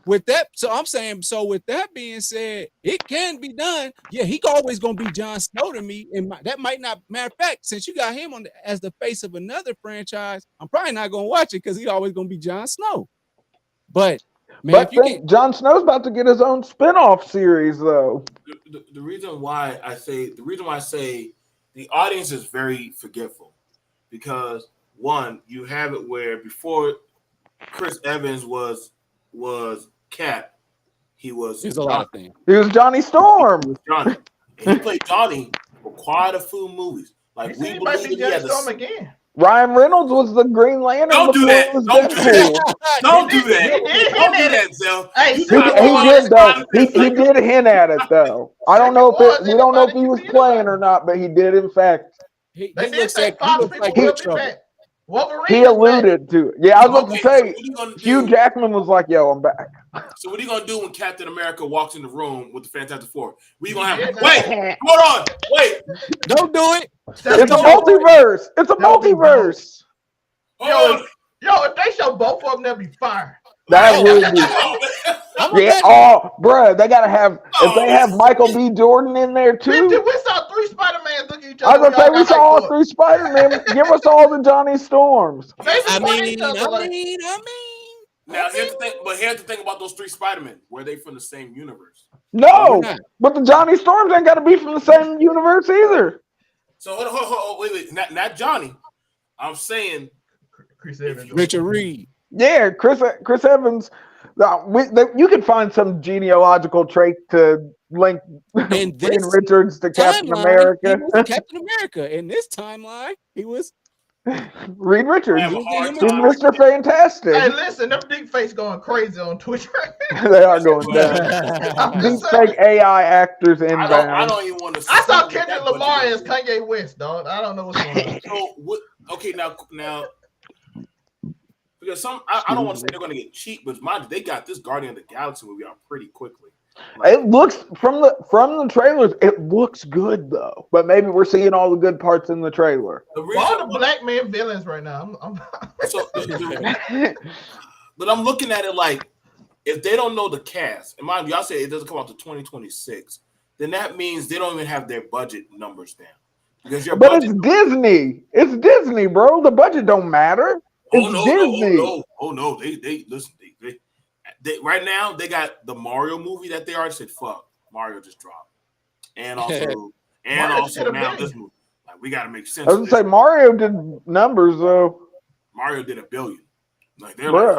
[SPEAKER 2] With that being said, it can be done. Yeah, he always gonna be Jon Snow to me, and that might not. Matter of fact, since you got him as the face of another franchise, I'm probably not gonna watch it because he always gonna be Jon Snow. But man,
[SPEAKER 3] Jon Snow's about to get his own spin-off series, though.
[SPEAKER 4] The reason why I say the audience is very forgetful, because one, you have it where before Chris Evans was Cap, he was
[SPEAKER 2] there's a lot of things.
[SPEAKER 3] He was Johnny Storm.
[SPEAKER 4] He was Johnny. And he played Johnny for quite a few movies. Like,
[SPEAKER 1] He might be Johnny Storm again.
[SPEAKER 3] Ryan Reynolds was the Green Lantern.
[SPEAKER 4] Don't do that. Don't do that. Don't do that. Don't do that, Zell.
[SPEAKER 1] Hey,
[SPEAKER 3] He did though. He did hint at it though. I don't know if we don't know if he was playing or not, but he did in fact.
[SPEAKER 2] He
[SPEAKER 1] They did
[SPEAKER 2] looks
[SPEAKER 1] say
[SPEAKER 2] like
[SPEAKER 1] 5
[SPEAKER 2] Big
[SPEAKER 1] people will be
[SPEAKER 2] Trouble.
[SPEAKER 1] back. Wolverine
[SPEAKER 3] He
[SPEAKER 1] is back.
[SPEAKER 3] alluded to it. Yeah, I was about to
[SPEAKER 4] Okay,
[SPEAKER 3] say
[SPEAKER 4] so what you gonna do?
[SPEAKER 3] Hugh Jackman was like, "Yo, I'm back."
[SPEAKER 4] So what are you gonna do when Captain America walks in the room with the Fantastic Four? What you gonna have?
[SPEAKER 1] Yeah,
[SPEAKER 4] Wait, hold on, wait.
[SPEAKER 2] Don't do it.
[SPEAKER 3] It's a multiverse. It's a multiverse.
[SPEAKER 4] Hold on.
[SPEAKER 1] Yo, if they show both of them, they'll be fire.
[SPEAKER 3] That would be. Yeah. Oh, bruh, they gotta have. If they have Michael B. Jordan in there too.
[SPEAKER 1] We saw 3 Spider-Mans look at each
[SPEAKER 3] I
[SPEAKER 1] other.
[SPEAKER 3] was gonna say we saw all 3 Spider-Man. Give us all the Johnny Storms.
[SPEAKER 2] I mean.
[SPEAKER 4] Now here's the thing, but here's the thing about those 3 Spider-Men. Were they from the same universe?
[SPEAKER 3] No, but the Johnny Storms ain't got to be from the same universe either.
[SPEAKER 4] So hold on, wait, not Johnny. I'm saying
[SPEAKER 1] Chris Evans.
[SPEAKER 2] Richard Reed.
[SPEAKER 3] Yeah, Chris Evans. You can find some genealogical trait to link
[SPEAKER 2] In this
[SPEAKER 3] Reed Richards to Captain
[SPEAKER 2] timeline,
[SPEAKER 3] America.
[SPEAKER 2] he was Captain America. In this timeline, he was
[SPEAKER 3] Reed Richards,
[SPEAKER 4] I have a hard
[SPEAKER 3] he's
[SPEAKER 4] time.
[SPEAKER 3] Mr. Fantastic.
[SPEAKER 1] Hey, listen, them deep face going crazy on Twitch.
[SPEAKER 3] They are going down.
[SPEAKER 1] I'm
[SPEAKER 3] Deep
[SPEAKER 1] just saying.
[SPEAKER 3] fake AI actors
[SPEAKER 4] I
[SPEAKER 3] inbound.
[SPEAKER 4] don't even want to.
[SPEAKER 1] I saw Kendrick Lamar as Kanye West, dog. I don't know what's going on.
[SPEAKER 4] So what? Okay, now, Because I don't want to say they're going to get cheap, but mind you, they got this Guardian of the Galaxy movie out pretty quickly.
[SPEAKER 3] It looks from the trailers, it looks good though. But maybe we're seeing all the good parts in the trailer.
[SPEAKER 1] All the black man villains right now.
[SPEAKER 4] But I'm looking at it like, if they don't know the cast, and mind you, y'all say it doesn't come out to 2026, then that means they don't even have their budget numbers down. Because
[SPEAKER 3] it's Disney. It's Disney, bro. The budget don't matter. It's Disney.
[SPEAKER 4] No. They listen. They right now they got the Mario movie that they already said fuck. Mario just dropped, and also now this movie. Like, we got to make sense.
[SPEAKER 3] I was gonna say Mario did numbers though.
[SPEAKER 4] Mario did $1 billion. Like they're like,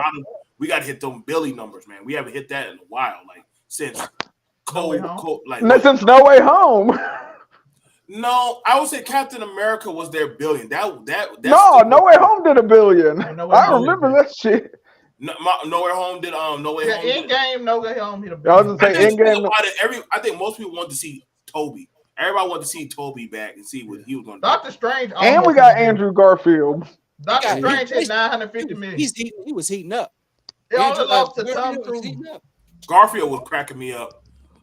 [SPEAKER 4] we got to hit them Billy numbers, man. We haven't hit that in a while. Like since
[SPEAKER 3] since No Way Home.
[SPEAKER 4] No, I would say Captain America was their $1 billion.
[SPEAKER 3] No Way Home did $1 billion. I remember that shit.
[SPEAKER 4] No Way Home did No Way Home.
[SPEAKER 1] In-game No Way Home hit $1
[SPEAKER 3] billion. I was gonna say in-game.
[SPEAKER 4] I think most people want to see Toby. Everybody wanted to see Toby back and see what he was going to do.
[SPEAKER 1] Doctor Strange.
[SPEAKER 3] And we got Andrew Garfield.
[SPEAKER 1] Doctor Strange hit $950 million.
[SPEAKER 2] He was heating up.
[SPEAKER 1] It only lost to Tom Cruise.
[SPEAKER 4] Garfield was cracking me up.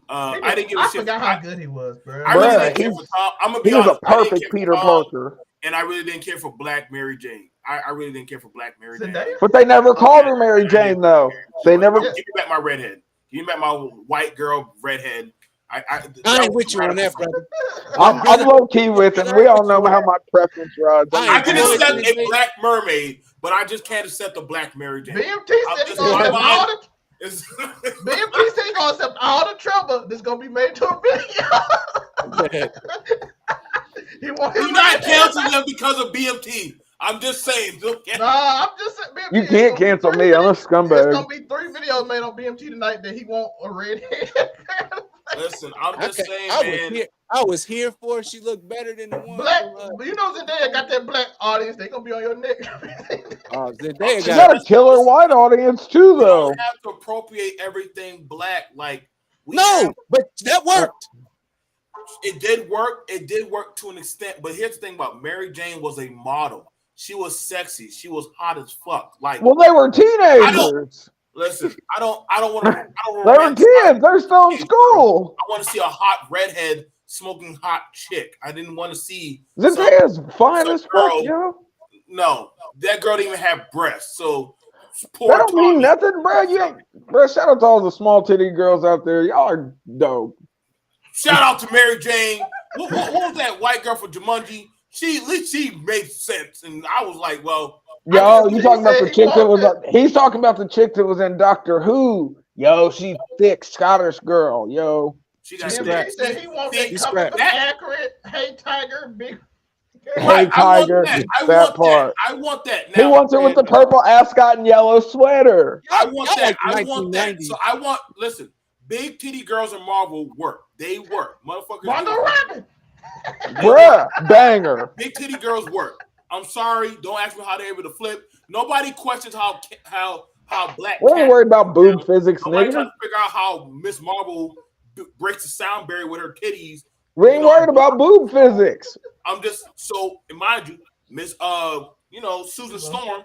[SPEAKER 4] I didn't give a shit.
[SPEAKER 1] I forgot how good he was, bro.
[SPEAKER 4] I really didn't care for Tom. I'm gonna be honest.
[SPEAKER 3] He was a perfect Peter Parker.
[SPEAKER 4] And I really didn't care for Black Mary Jane. I really didn't care for Black Mary Jane.
[SPEAKER 3] But they never called her Mary Jane, though. They never.
[SPEAKER 4] Give me back my redhead. Give me back my white girl redhead.
[SPEAKER 2] I ain't with you on that, brother.
[SPEAKER 3] I'm low key with it. We all know how my preference runs.
[SPEAKER 4] I can accept a Black Mermaid, but I just can't accept a Black Mary Jane.
[SPEAKER 1] BMT said he's gonna accept all the. BMT said he's gonna accept all the trouble that's gonna be made to a video.
[SPEAKER 4] You're not canceling them because of BMT. I'm just saying.
[SPEAKER 1] I'm just saying. BMT
[SPEAKER 3] you can't cancel me. I'm a scumbag.
[SPEAKER 1] There's gonna be 3 videos made on BMT tonight that he want a redhead.
[SPEAKER 4] Listen, I'm just saying, man.
[SPEAKER 2] I was here for it. She looked better than the one.
[SPEAKER 1] Black, you know Zendaya got that black audience. They gonna be on your neck.
[SPEAKER 2] Zendaya
[SPEAKER 3] got a killer white audience too, though.
[SPEAKER 4] You don't have to appropriate everything black. Like
[SPEAKER 2] but that worked.
[SPEAKER 4] It did work. It did work to an extent. But here's the thing about Mary Jane was a model. She was sexy. She was hot as fuck. Like,
[SPEAKER 3] well, they were teenagers.
[SPEAKER 4] Listen, I don't want to.
[SPEAKER 3] They were kids. They're still in school.
[SPEAKER 4] I want to see a hot redhead smoking hot chick. I didn't want to see.
[SPEAKER 3] Zendaya's fine as fuck, yo.
[SPEAKER 4] No, that girl didn't even have breasts. So
[SPEAKER 3] that don't mean nothing, bro. Bro, shout out to all the small titty girls out there. Y'all are dope.
[SPEAKER 4] Shout out to Mary Jane. What was that white girl from Jumanji? At least she made sense, and I was like, well.
[SPEAKER 3] Yo, you talking about the chick that was? He's talking about the chick that was in Doctor Who. Yo, she thick Scottish girl. Yo,
[SPEAKER 1] he said he wants that accurate. Hey, Tiger, big.
[SPEAKER 3] Hey, Tiger, that part.
[SPEAKER 4] I want that. Now,
[SPEAKER 3] he wants it with the purple ascot and yellow sweater.
[SPEAKER 4] I want that. I want that. So I want. Listen, big titty girls in Marvel work. They work, motherfuckers.
[SPEAKER 1] Margot Robbie.
[SPEAKER 3] Bruh, banger.
[SPEAKER 4] Big titty girls work. I'm sorry. Don't ask me how they're able to flip. Nobody questions how black.
[SPEAKER 3] We ain't worried about boob physics,
[SPEAKER 4] Nobody
[SPEAKER 3] nigga.
[SPEAKER 4] trying to figure out how Miss Marvel breaks the sound barrier with her titties.
[SPEAKER 3] We ain't worried about boob physics.
[SPEAKER 4] I'm just mind you, Miss Susan Storm,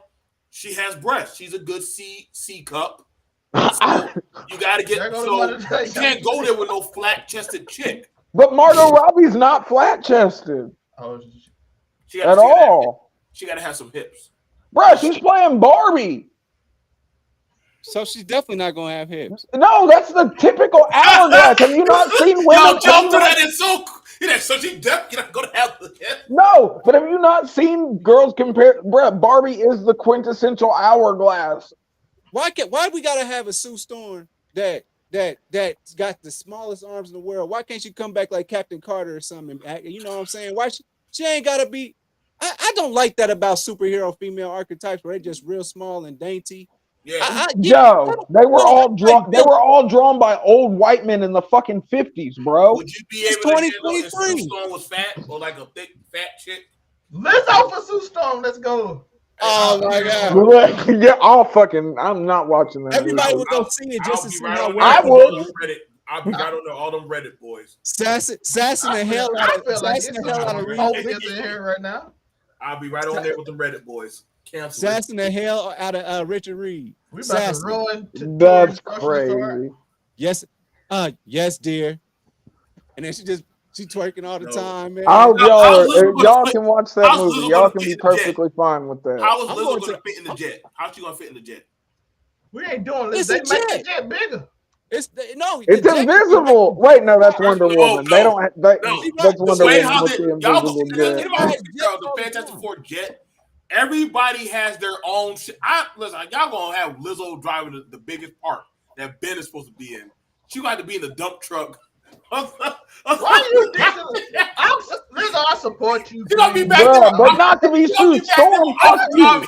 [SPEAKER 4] she has breasts. She's a good C cup. So you gotta get you can't go there with no flat chested chick.
[SPEAKER 3] But Margot Robbie's not flat chested.
[SPEAKER 1] Oh,
[SPEAKER 3] at all.
[SPEAKER 4] She gotta have some hips.
[SPEAKER 3] Bro, she's playing Barbie.
[SPEAKER 2] So she's definitely not gonna have hips.
[SPEAKER 3] No, that's the typical hourglass. Have you not seen women?
[SPEAKER 4] Yo, jump to that is so she definitely not gonna have the hips.
[SPEAKER 3] No, but have you not seen girls compare? Bro, Barbie is the quintessential hourglass.
[SPEAKER 2] Why we gotta have a Sue Storm that's got the smallest arms in the world? Why can't she come back like Captain Carter or something? You know what I'm saying? Why she ain't gotta be? I don't like that about superhero female archetypes where they're just real small and dainty.
[SPEAKER 4] Yeah.
[SPEAKER 3] They were all drawn. They were all drawn by old white men in the fucking 50s, bro.
[SPEAKER 4] Would you be able to handle if Sue Storm was fat or like a thick fat chick?
[SPEAKER 1] Let's go for Sue Storm. Let's go.
[SPEAKER 2] Oh my god!
[SPEAKER 3] Yeah, I'm not watching that.
[SPEAKER 2] Everybody would go see it just to see how well
[SPEAKER 3] I would.
[SPEAKER 4] I'll be right on there, all them Reddit boys.
[SPEAKER 2] Sassing the hell out of
[SPEAKER 1] Reed in here right now.
[SPEAKER 4] I'll be right on there with the Reddit boys.
[SPEAKER 2] Sassing the hell out of Richard Reed.
[SPEAKER 1] We about to ruin.
[SPEAKER 3] That's crazy.
[SPEAKER 2] Yes, yes, dear. And then she twerking all the time, man.
[SPEAKER 3] Y'all can watch that movie. Y'all can be perfectly fine with that.
[SPEAKER 4] How is Lizzo going to fit in the jet? How's she going to fit in the jet?
[SPEAKER 1] We ain't doing this. They make the jet bigger.
[SPEAKER 3] It's invisible. Wait, no, that's Wonder Woman. They don't. That's Wonder Woman with the invisible jet.
[SPEAKER 4] The Fantastic Four jet. Everybody has their own shit. Listen, y'all gonna have Lizzo driving the biggest part that Ben is supposed to be in. She gonna have to be in the dump truck.
[SPEAKER 1] Why you Lizzo, I support you.
[SPEAKER 3] But not to be Sue Storm. Fuck you.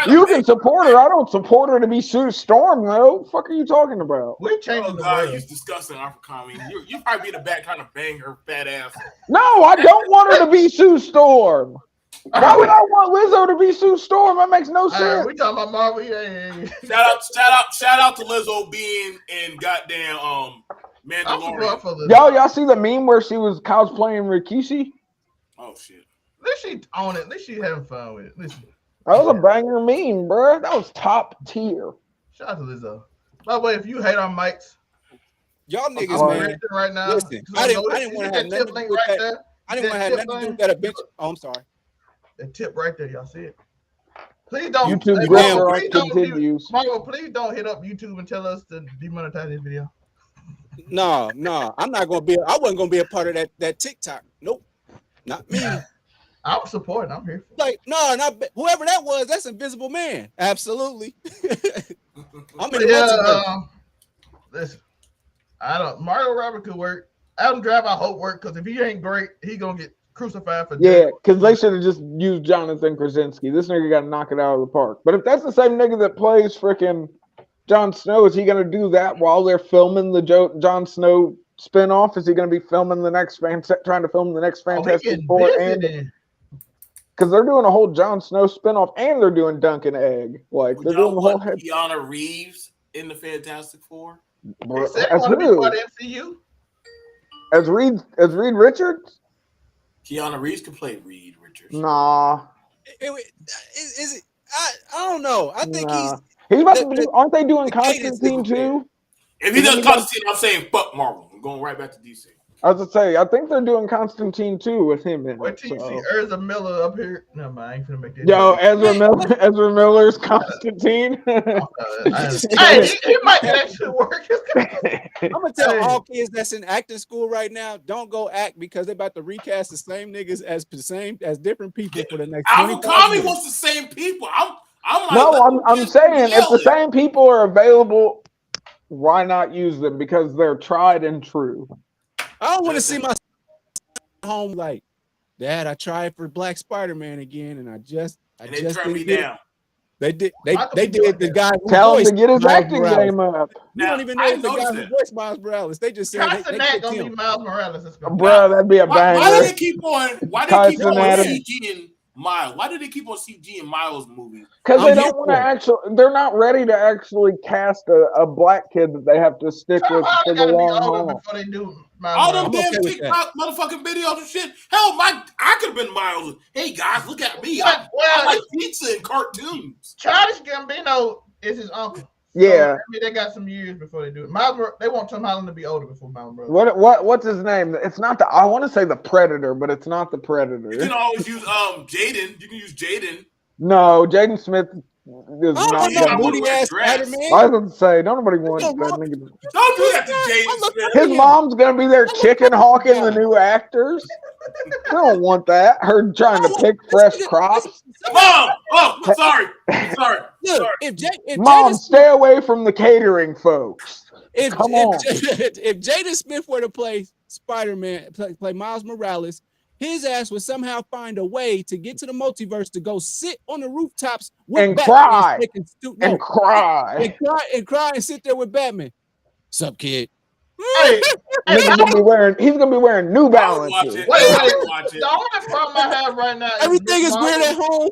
[SPEAKER 3] You can support her. I don't support her to be Sue Storm, though. What the fuck are you talking about?
[SPEAKER 1] We're changing the world.
[SPEAKER 4] He's disgusting, African. You probably be in the back trying to bang her fat ass.
[SPEAKER 3] No, I don't want her to be Sue Storm. Why would I want Lizzo to be Sue Storm? That makes no sense.
[SPEAKER 1] We talking about Marvel. Yeah.
[SPEAKER 4] Shout out to Lizzo being in goddamn Mandalorian.
[SPEAKER 3] Y'all see the meme where she was cosplaying Rikishi?
[SPEAKER 4] Oh shit.
[SPEAKER 1] At least she on it. At least she having fun with it. Listen.
[SPEAKER 3] That was a banger meme, bro. That was top tier.
[SPEAKER 1] Shout out to Lizzo. By the way, if you hate our mics,
[SPEAKER 2] y'all niggas, man.
[SPEAKER 1] Right now,
[SPEAKER 2] listen, I didn't want to have nothing to do with that. I didn't want to have nothing to do with that bench. Oh, I'm sorry.
[SPEAKER 1] That tip right there, y'all see it? Please don't.
[SPEAKER 3] YouTube
[SPEAKER 1] continues. Margo, please don't hit up YouTube and tell us to demonetize this video.
[SPEAKER 2] No, I'm not gonna be. I wasn't gonna be a part of that TikTok. Nope, not me.
[SPEAKER 1] I'm supporting. I'm here.
[SPEAKER 2] Like, no, not whoever that was. That's Invisible Man. Absolutely. I'm in
[SPEAKER 1] listen, I don't. Margot Robbie could work. Adam Driver, I hope work because if he ain't great, he gonna get crucified for.
[SPEAKER 3] Yeah, because they should have just used Jonathan Krasinski. This nigga got to knock it out of the park. But if that's the same nigga that plays freaking Jon Snow, is he gonna do that while they're filming the Jon Snow spinoff? Is he gonna be filming the next trying to film the next Fantastic Four and? Because they're doing a whole Jon Snow spinoff and they're doing Duncan Egg. Like they're doing the whole head.
[SPEAKER 4] Keanu Reeves in the Fantastic Four.
[SPEAKER 3] As who? As Reed Richards?
[SPEAKER 4] Keanu Reeves can play Reed Richards.
[SPEAKER 3] Nah.
[SPEAKER 2] Is it? I don't know. I think
[SPEAKER 3] he's about to do. Aren't they doing Constantine too?
[SPEAKER 4] If he does Constantine, I'm saying fuck Marvel. I'm going right back to DC.
[SPEAKER 3] I was gonna say, I think they're doing Constantine too with him in
[SPEAKER 1] it. You see Ezra Miller up here? No, man, I ain't gonna make that.
[SPEAKER 3] Yo, Ezra Miller's Constantine.
[SPEAKER 1] Hey, he might actually work.
[SPEAKER 2] I'm gonna tell all kids that's in acting school right now, don't go act because they're about to recast the same niggas as different people for the next.
[SPEAKER 4] Alvin Kami wants the same people.
[SPEAKER 3] I'm saying if the same people are available, why not use them? Because they're tried and true.
[SPEAKER 2] I don't want to see my home like, Dad, I tried for Black Spider-Man again, and I just
[SPEAKER 4] turned me down.
[SPEAKER 2] They did the guy who
[SPEAKER 3] tell him to get his acting game up.
[SPEAKER 2] You don't even know if the guy who voiced Miles Morales. They just said they
[SPEAKER 1] gonna be Miles Morales.
[SPEAKER 3] Bro, that'd be a banger.
[SPEAKER 4] Why do they keep on CGing Miles? Why do they keep on CGing Miles movies?
[SPEAKER 3] Because they don't want to they're not ready to actually cast a black kid that they have to stick with for the long haul.
[SPEAKER 4] All them damn TikTok motherfucking videos and shit. Hell, I could have been Miles. Hey guys, look at me. I like pizza and cartoons.
[SPEAKER 1] Childish Gambino is his uncle.
[SPEAKER 3] Yeah,
[SPEAKER 1] so, they got some years before they do it. They want Tom Holland to be older before Miles Morales.
[SPEAKER 3] What's his name? It's not I want to say the Predator, but it's not the Predator.
[SPEAKER 4] You can always use Jaden. You can use Jaden.
[SPEAKER 3] No, Jaden Smith is not.
[SPEAKER 2] Booty ass Spider-Man.
[SPEAKER 3] I was going to say nobody wants that nigga.
[SPEAKER 4] Don't do that to Jaden Smith.
[SPEAKER 3] His mom's gonna be there chicken hawking the new actors. I don't want that. Her trying to pick fresh crops.
[SPEAKER 4] Mom! Oh, sorry.
[SPEAKER 2] Look, if
[SPEAKER 3] Mom, stay away from the catering folks. Come on.
[SPEAKER 2] If Jaden Smith were to play Spider-Man, play Miles Morales, his ass would somehow find a way to get to the multiverse to go sit on the rooftops with
[SPEAKER 3] and
[SPEAKER 2] Batman
[SPEAKER 3] cry and cry
[SPEAKER 2] and sit there with Batman. Sup, kid?
[SPEAKER 1] Hey,
[SPEAKER 3] Nigga gonna be wearing. He's gonna be wearing New
[SPEAKER 4] I would watch
[SPEAKER 3] Balances.
[SPEAKER 4] it.
[SPEAKER 1] wait,
[SPEAKER 4] I
[SPEAKER 1] wait.
[SPEAKER 4] would watch it.
[SPEAKER 1] The only problem I have right now is
[SPEAKER 2] Everything
[SPEAKER 1] Miss
[SPEAKER 2] is weird at
[SPEAKER 1] Marvel.
[SPEAKER 2] home.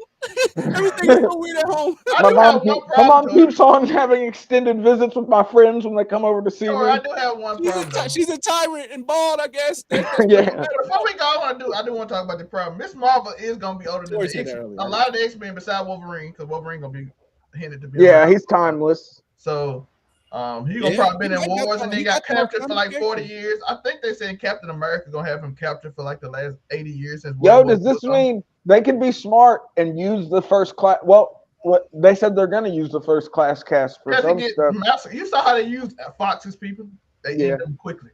[SPEAKER 2] Everything is so weird at home.
[SPEAKER 1] I
[SPEAKER 3] My
[SPEAKER 1] do have
[SPEAKER 3] mom,
[SPEAKER 1] one
[SPEAKER 3] my mom
[SPEAKER 1] problem,
[SPEAKER 3] keeps on having extended visits with my friends when they come over to see
[SPEAKER 1] Tori.
[SPEAKER 3] me.
[SPEAKER 1] I do have one problem. Though.
[SPEAKER 2] She's a tyrant and bald, I guess. That's
[SPEAKER 3] Yeah.
[SPEAKER 1] Before we go, I do want to talk about the problem. Miss Marvel is gonna be older than
[SPEAKER 2] Tori
[SPEAKER 1] the
[SPEAKER 2] said
[SPEAKER 1] X.
[SPEAKER 2] that earlier.
[SPEAKER 1] A lot of the X-Men besides Wolverine, because Wolverine gonna be hinted to be.
[SPEAKER 3] Yeah,
[SPEAKER 1] around.
[SPEAKER 3] he's timeless.
[SPEAKER 1] So he gonna probably been in wars and then got captured for like 40 years. I think they said Captain America gonna have him captured for like the last 80 years since.
[SPEAKER 3] Yo, does this mean they can be smart and use the first class? Well, what they said they're gonna use the first class cast for some stuff.
[SPEAKER 1] Massive. You saw how they used Fox's people. They end them quickly.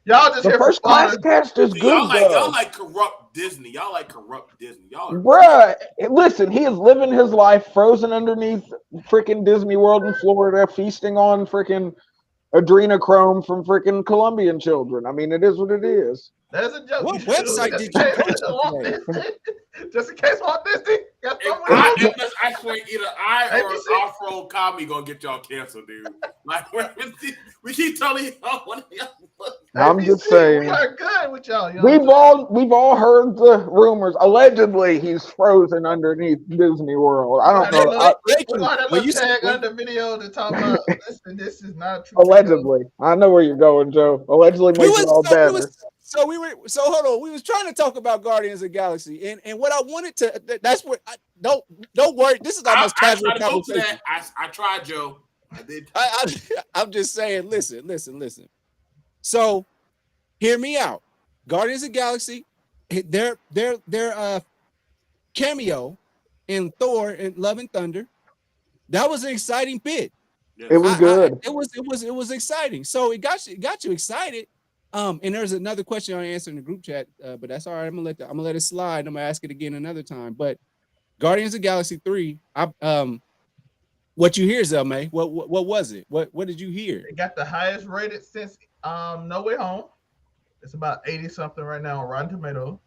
[SPEAKER 1] Y'all just
[SPEAKER 3] the first class cast is good.
[SPEAKER 4] Y'all like corrupt Disney. Y'all like corrupt Disney. Y'all,
[SPEAKER 3] bruh. Listen, he is living his life frozen underneath freaking Disney World in Florida, feasting on freaking adrenochrome from freaking Colombian children. I mean, it is what it is.
[SPEAKER 1] That is a joke.
[SPEAKER 2] What website did you go to?
[SPEAKER 1] Just in case Walt Disney got
[SPEAKER 4] I swear, either I or
[SPEAKER 1] ABC.
[SPEAKER 4] Off-Road Comedy gonna get y'all canceled, dude. Like, we keep telling y'all.
[SPEAKER 3] I'm just saying.
[SPEAKER 1] We are good with y'all.
[SPEAKER 3] We've all heard the rumors. Allegedly, he's frozen underneath Disney World. I don't know.
[SPEAKER 1] When you tag under video to talk about this is not true.
[SPEAKER 3] Allegedly, I know where you're going, Joe. Allegedly makes it all better.
[SPEAKER 2] So hold on. We was trying to talk about Guardians of the Galaxy, and what I wanted to. That's what. Don't worry. This is our most casual conversation.
[SPEAKER 4] I tried, Joe. I did.
[SPEAKER 2] I'm just saying. Listen. So, hear me out. Guardians of the Galaxy, their cameo in Thor and Love and Thunder, that was an exciting bit.
[SPEAKER 4] Yes.
[SPEAKER 3] It was good.
[SPEAKER 2] It was exciting. So it got you excited. And there's another question I answered in the group chat, but that's all right. I'm gonna let it slide. I'm gonna ask it again another time. But Guardians of the Galaxy 3, what you hear, Zelmay? What was it? What did you hear?
[SPEAKER 1] It got the highest rated since No Way Home. It's about 80 something right now on Rotten Tomatoes.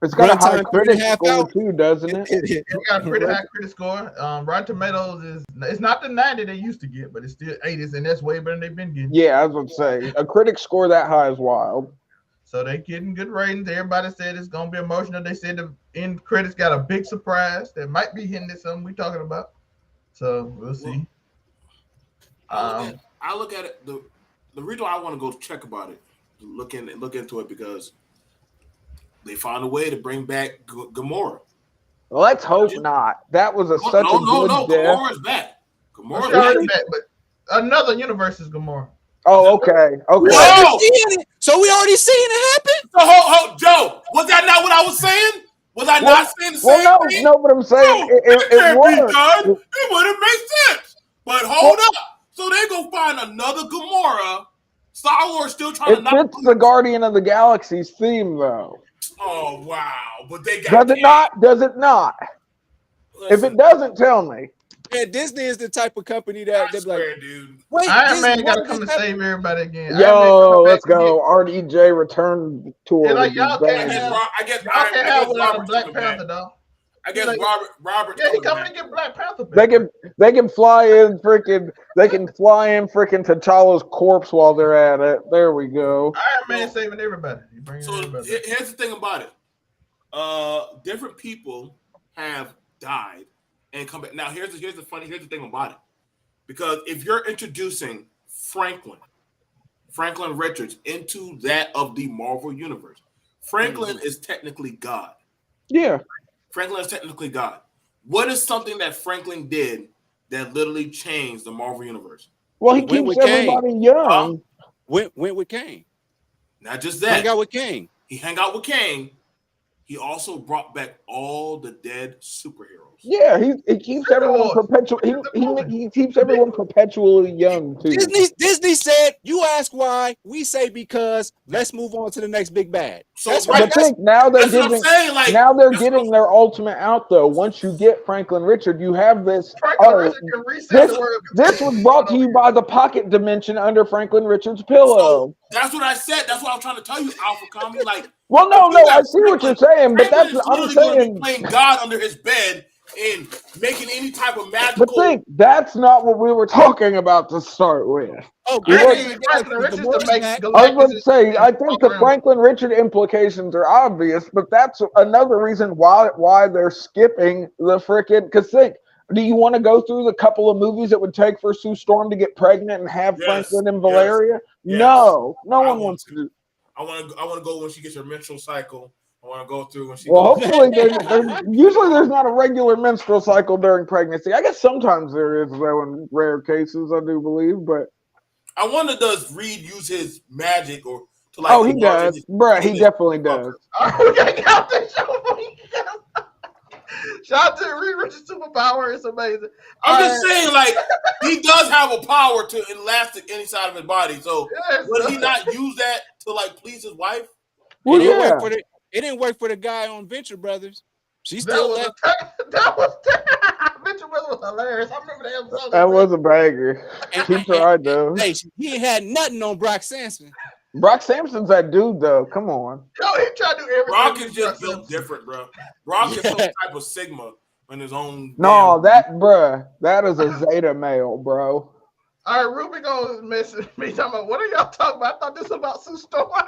[SPEAKER 3] It's got a high critic score too, doesn't it?
[SPEAKER 1] It's got a pretty high critic score. Rotten Tomatoes it's not the 90 they used to get, but it's still 80s, and that's way better than they've been getting.
[SPEAKER 3] Yeah, I was gonna say a critic score that high is wild.
[SPEAKER 1] So they're getting good ratings. Everybody said it's gonna be emotional. They said the end credits got a big surprise that might be hinting at something we're talking about. So we'll see.
[SPEAKER 4] I look at it. The reason why I want to go check about it, look into it, because they found a way to bring back Gamora.
[SPEAKER 3] Let's hope not. That was such a good death.
[SPEAKER 4] Gamora's back.
[SPEAKER 1] Gamora's already back, but another universe is Gamora.
[SPEAKER 3] Oh, okay.
[SPEAKER 2] So we already seen it happen.
[SPEAKER 4] So, Joe, was that not what I was saying? Was I not saying the same thing?
[SPEAKER 3] No, but I'm saying it
[SPEAKER 4] can't
[SPEAKER 3] was.
[SPEAKER 4] be done. It wouldn't make sense. But hold up. So they go find another Gamora. Star-Lord still trying to knock.
[SPEAKER 3] It fits the Guardian of the Galaxy's theme, though.
[SPEAKER 4] Oh wow! But they got.
[SPEAKER 3] Does it not? Does it not?
[SPEAKER 4] Listen,
[SPEAKER 3] if it doesn't, tell me.
[SPEAKER 2] Yeah, Disney is the type of company that they're like,
[SPEAKER 4] dude.
[SPEAKER 2] Wait,
[SPEAKER 1] Iron Man got to come and save everybody again.
[SPEAKER 3] Yo, let's go. RDJ return tour.
[SPEAKER 1] Like, y'all can't have,
[SPEAKER 4] I guess
[SPEAKER 1] Black Panther, though.
[SPEAKER 4] I guess
[SPEAKER 1] like,
[SPEAKER 4] Robert.
[SPEAKER 1] Yeah, he coming to get Black Panther back.
[SPEAKER 3] They can fly in freaking T'Challa's corpse while they're at it. There we go.
[SPEAKER 1] Iron Man saving everybody.
[SPEAKER 4] Here's the thing about it. Different people have died and come back. Now here's the thing about it. Because if you're introducing Franklin Richards into that of the Marvel universe, Franklin is technically God.
[SPEAKER 3] Yeah.
[SPEAKER 4] Franklin is technically God. What is something that Franklin did that literally changed the Marvel universe?
[SPEAKER 3] Well, he keeps everybody young.
[SPEAKER 2] Went with Kang.
[SPEAKER 4] Not just that.
[SPEAKER 2] Hang out with Kang.
[SPEAKER 4] He hung out with Kang. He also brought back all the dead superheroes.
[SPEAKER 3] Yeah, he keeps everyone he keeps everyone perpetually young too.
[SPEAKER 2] Disney said, "You ask why, we say because. Let's move on to the next big bad."
[SPEAKER 4] So
[SPEAKER 3] now they're getting their ultimate out though. Once you get Franklin Richard, you have this. This was brought to you by the pocket dimension under Franklin Richard's pillow.
[SPEAKER 4] So that's what I said. That's what I'm trying to tell you, Alpha Comic. Like,
[SPEAKER 3] well, no, I see what you're saying, but that's
[SPEAKER 4] I'm saying playing God under his bed in making any type of magical.
[SPEAKER 3] But think, that's not what we were talking about to start with.
[SPEAKER 2] Oh,
[SPEAKER 1] I need Franklin Richards to make
[SPEAKER 3] I was
[SPEAKER 1] Galactus.
[SPEAKER 3] going to say, I think the Franklin Richard implications are obvious, but that's another reason why they're skipping the frickin'. Because think, do you want to go through the couple of movies it would take for Sue Storm to get pregnant and have Franklin and Valeria?
[SPEAKER 4] Yes.
[SPEAKER 3] No one wants to do.
[SPEAKER 4] I want to go when she gets her menstrual cycle. I want to go through when she.
[SPEAKER 3] Well, hopefully, usually there's not a regular menstrual cycle during pregnancy. I guess sometimes there is, though, in rare cases, I do believe. But
[SPEAKER 4] I wonder, does Reed use his magic or to
[SPEAKER 3] like? Oh, he does, bruh. He definitely does.
[SPEAKER 1] We gotta get out this show. Shout out to Reed Richards' superpower. It's amazing.
[SPEAKER 4] I'm just saying, like, he does have a power to elastic any side of his body. So would he not use that to like please his wife?
[SPEAKER 3] Well,
[SPEAKER 2] it didn't work for the guy on Venture Brothers. She still left.
[SPEAKER 1] Venture Brothers was hilarious. I remember that episode.
[SPEAKER 3] That was a banger. He tried though.
[SPEAKER 2] Hey, he had nothing on Brock Sampson.
[SPEAKER 3] Brock Sampson's that dude though. Come on.
[SPEAKER 1] Yo, he tried to do everything.
[SPEAKER 4] Brock is just built different, bro. Brock is some type of Sigma in his own.
[SPEAKER 3] No, that is a Zeta male, bro.
[SPEAKER 1] All right, Ruby gonna message me talking about what are y'all talking about? I thought this was about Sue Storm. All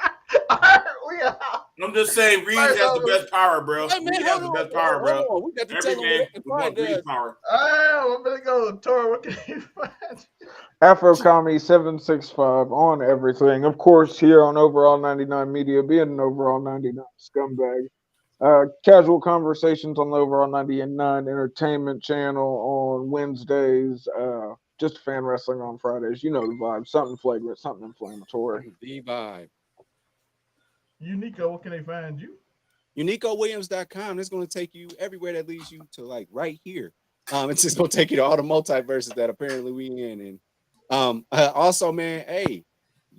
[SPEAKER 1] right, we out.
[SPEAKER 4] I'm just saying, Reed has the best power, bro.
[SPEAKER 2] Hey, man,
[SPEAKER 4] Reed has the best power, bro.
[SPEAKER 2] We got to
[SPEAKER 4] Every
[SPEAKER 2] tell
[SPEAKER 4] man
[SPEAKER 2] him
[SPEAKER 4] with Reed power.
[SPEAKER 1] I'm gonna go. Tora, what can you find?
[SPEAKER 3] Afro Comedy 765 on everything. Of course, here on Overall 99 Media, being an Overall 99 scumbag. Casual conversations on the Overall 99 Entertainment channel on Wednesdays. Just fan wrestling on Fridays. You know the vibe. Something flagrant, something inflammatory.
[SPEAKER 2] The vibe.
[SPEAKER 1] Uniqo, what can they find you?
[SPEAKER 2] UniqoWilliams.com. That's going to take you everywhere that leads you to like right here. It's just going to take you to all the multiverses that apparently we in. And also, man, hey,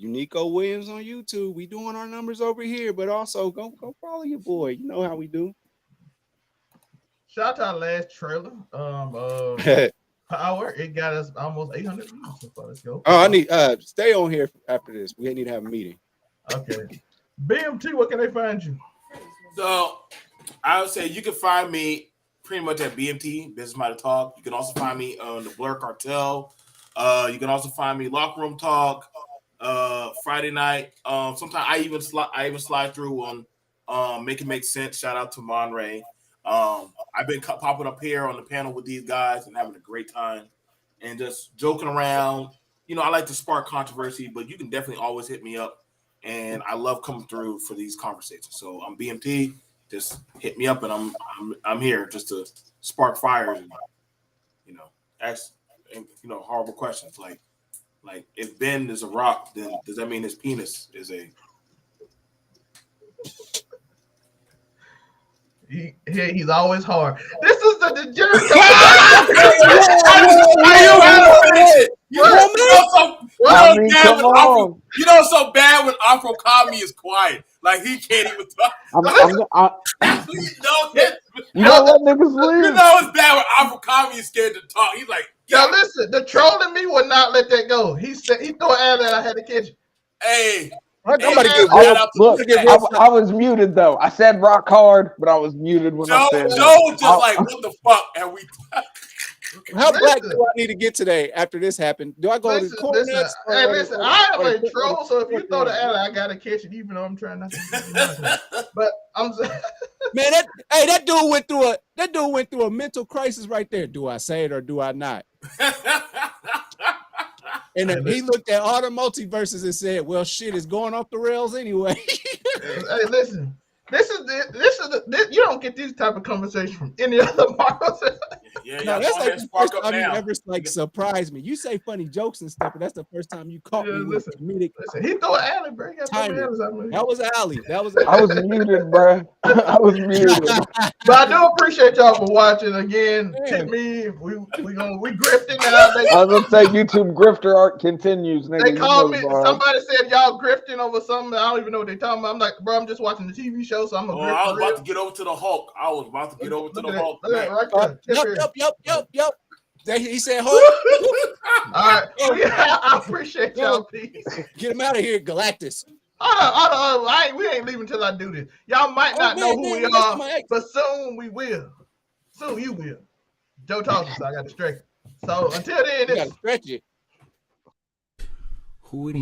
[SPEAKER 2] Uniqo Williams on YouTube. We doing our numbers over here, but also go follow your boy. You know how we do.
[SPEAKER 1] Shout out to our last trailer. Power. It got us almost 800 views so far. Let's go.
[SPEAKER 2] Oh, I need stay on here after this. We need to have a meeting.
[SPEAKER 1] Okay. BMT, what can they find you?
[SPEAKER 4] So I would say you can find me pretty much at BMT, Business Matter Talk. You can also find me on the Blur Cartel. You can also find me Locker Room Talk Friday night. Sometimes I even slide through on Make It Make Sense. Shout out to Monray. I've been popping up here on the panel with these guys and having a great time and just joking around. You know, I like to spark controversy, but you can definitely always hit me up. And I love coming through for these conversations. So I'm BMT. Just hit me up, and I'm here just to spark fires and ask horrible questions like if Ben is a rock, then does that mean his penis is a?
[SPEAKER 1] He's always hard. This is the degenerate.
[SPEAKER 4] You know, so bad when Afro Kami is quiet, like he can't even talk.
[SPEAKER 3] You don't let niggas leave.
[SPEAKER 4] You know it's bad when Afro Kami is scared to talk. He's like,
[SPEAKER 1] yo, listen, the troll in me would not let that go. He said he threw an ad that I had to catch it.
[SPEAKER 4] Hey.
[SPEAKER 3] I was muted though. I said rock hard, but I was muted when I said
[SPEAKER 4] Joe was just like, what the fuck? And we
[SPEAKER 2] how black do I need to get today after this happened? Do I go to the corner?
[SPEAKER 1] Hey, listen, I am a troll, so if you throw the ad, I gotta catch it, even though I'm trying not to. But I'm
[SPEAKER 2] man, that dude went through a mental crisis right there. Do I say it or do I not? And then he looked at all the multiverses and said, "Well, shit is going off the rails anyway."
[SPEAKER 1] Hey, listen, this is you don't get these type of conversations from any other Marvel.
[SPEAKER 2] No, that's like the first time you ever like surprised me. You say funny jokes and stuff, but that's the first time you caught me with comedic.
[SPEAKER 1] Listen, he threw an alley, bro.
[SPEAKER 2] That was alley.
[SPEAKER 3] I was muted, bro. I was muted.
[SPEAKER 1] But I do appreciate y'all for watching again. Tip me. We grifting now.
[SPEAKER 3] I was gonna say YouTube grifter art continues. Nigga.
[SPEAKER 1] They called me. Somebody said y'all grifting over something. I don't even know what they're talking about. I'm like, bro, I'm just watching the TV show, so I'm a grifter.
[SPEAKER 4] I was about to get over to the Hulk.
[SPEAKER 2] Yep. He said, "Hulk."
[SPEAKER 1] All right. I appreciate y'all. Peace.
[SPEAKER 2] Get him out of here, Galactus.
[SPEAKER 1] We ain't leaving till I do this. Y'all might not know who we are, but soon we will. Soon you will. Joe talking, so I got to stretch it. So until then,
[SPEAKER 2] You gotta stretch it.
[SPEAKER 4] Who would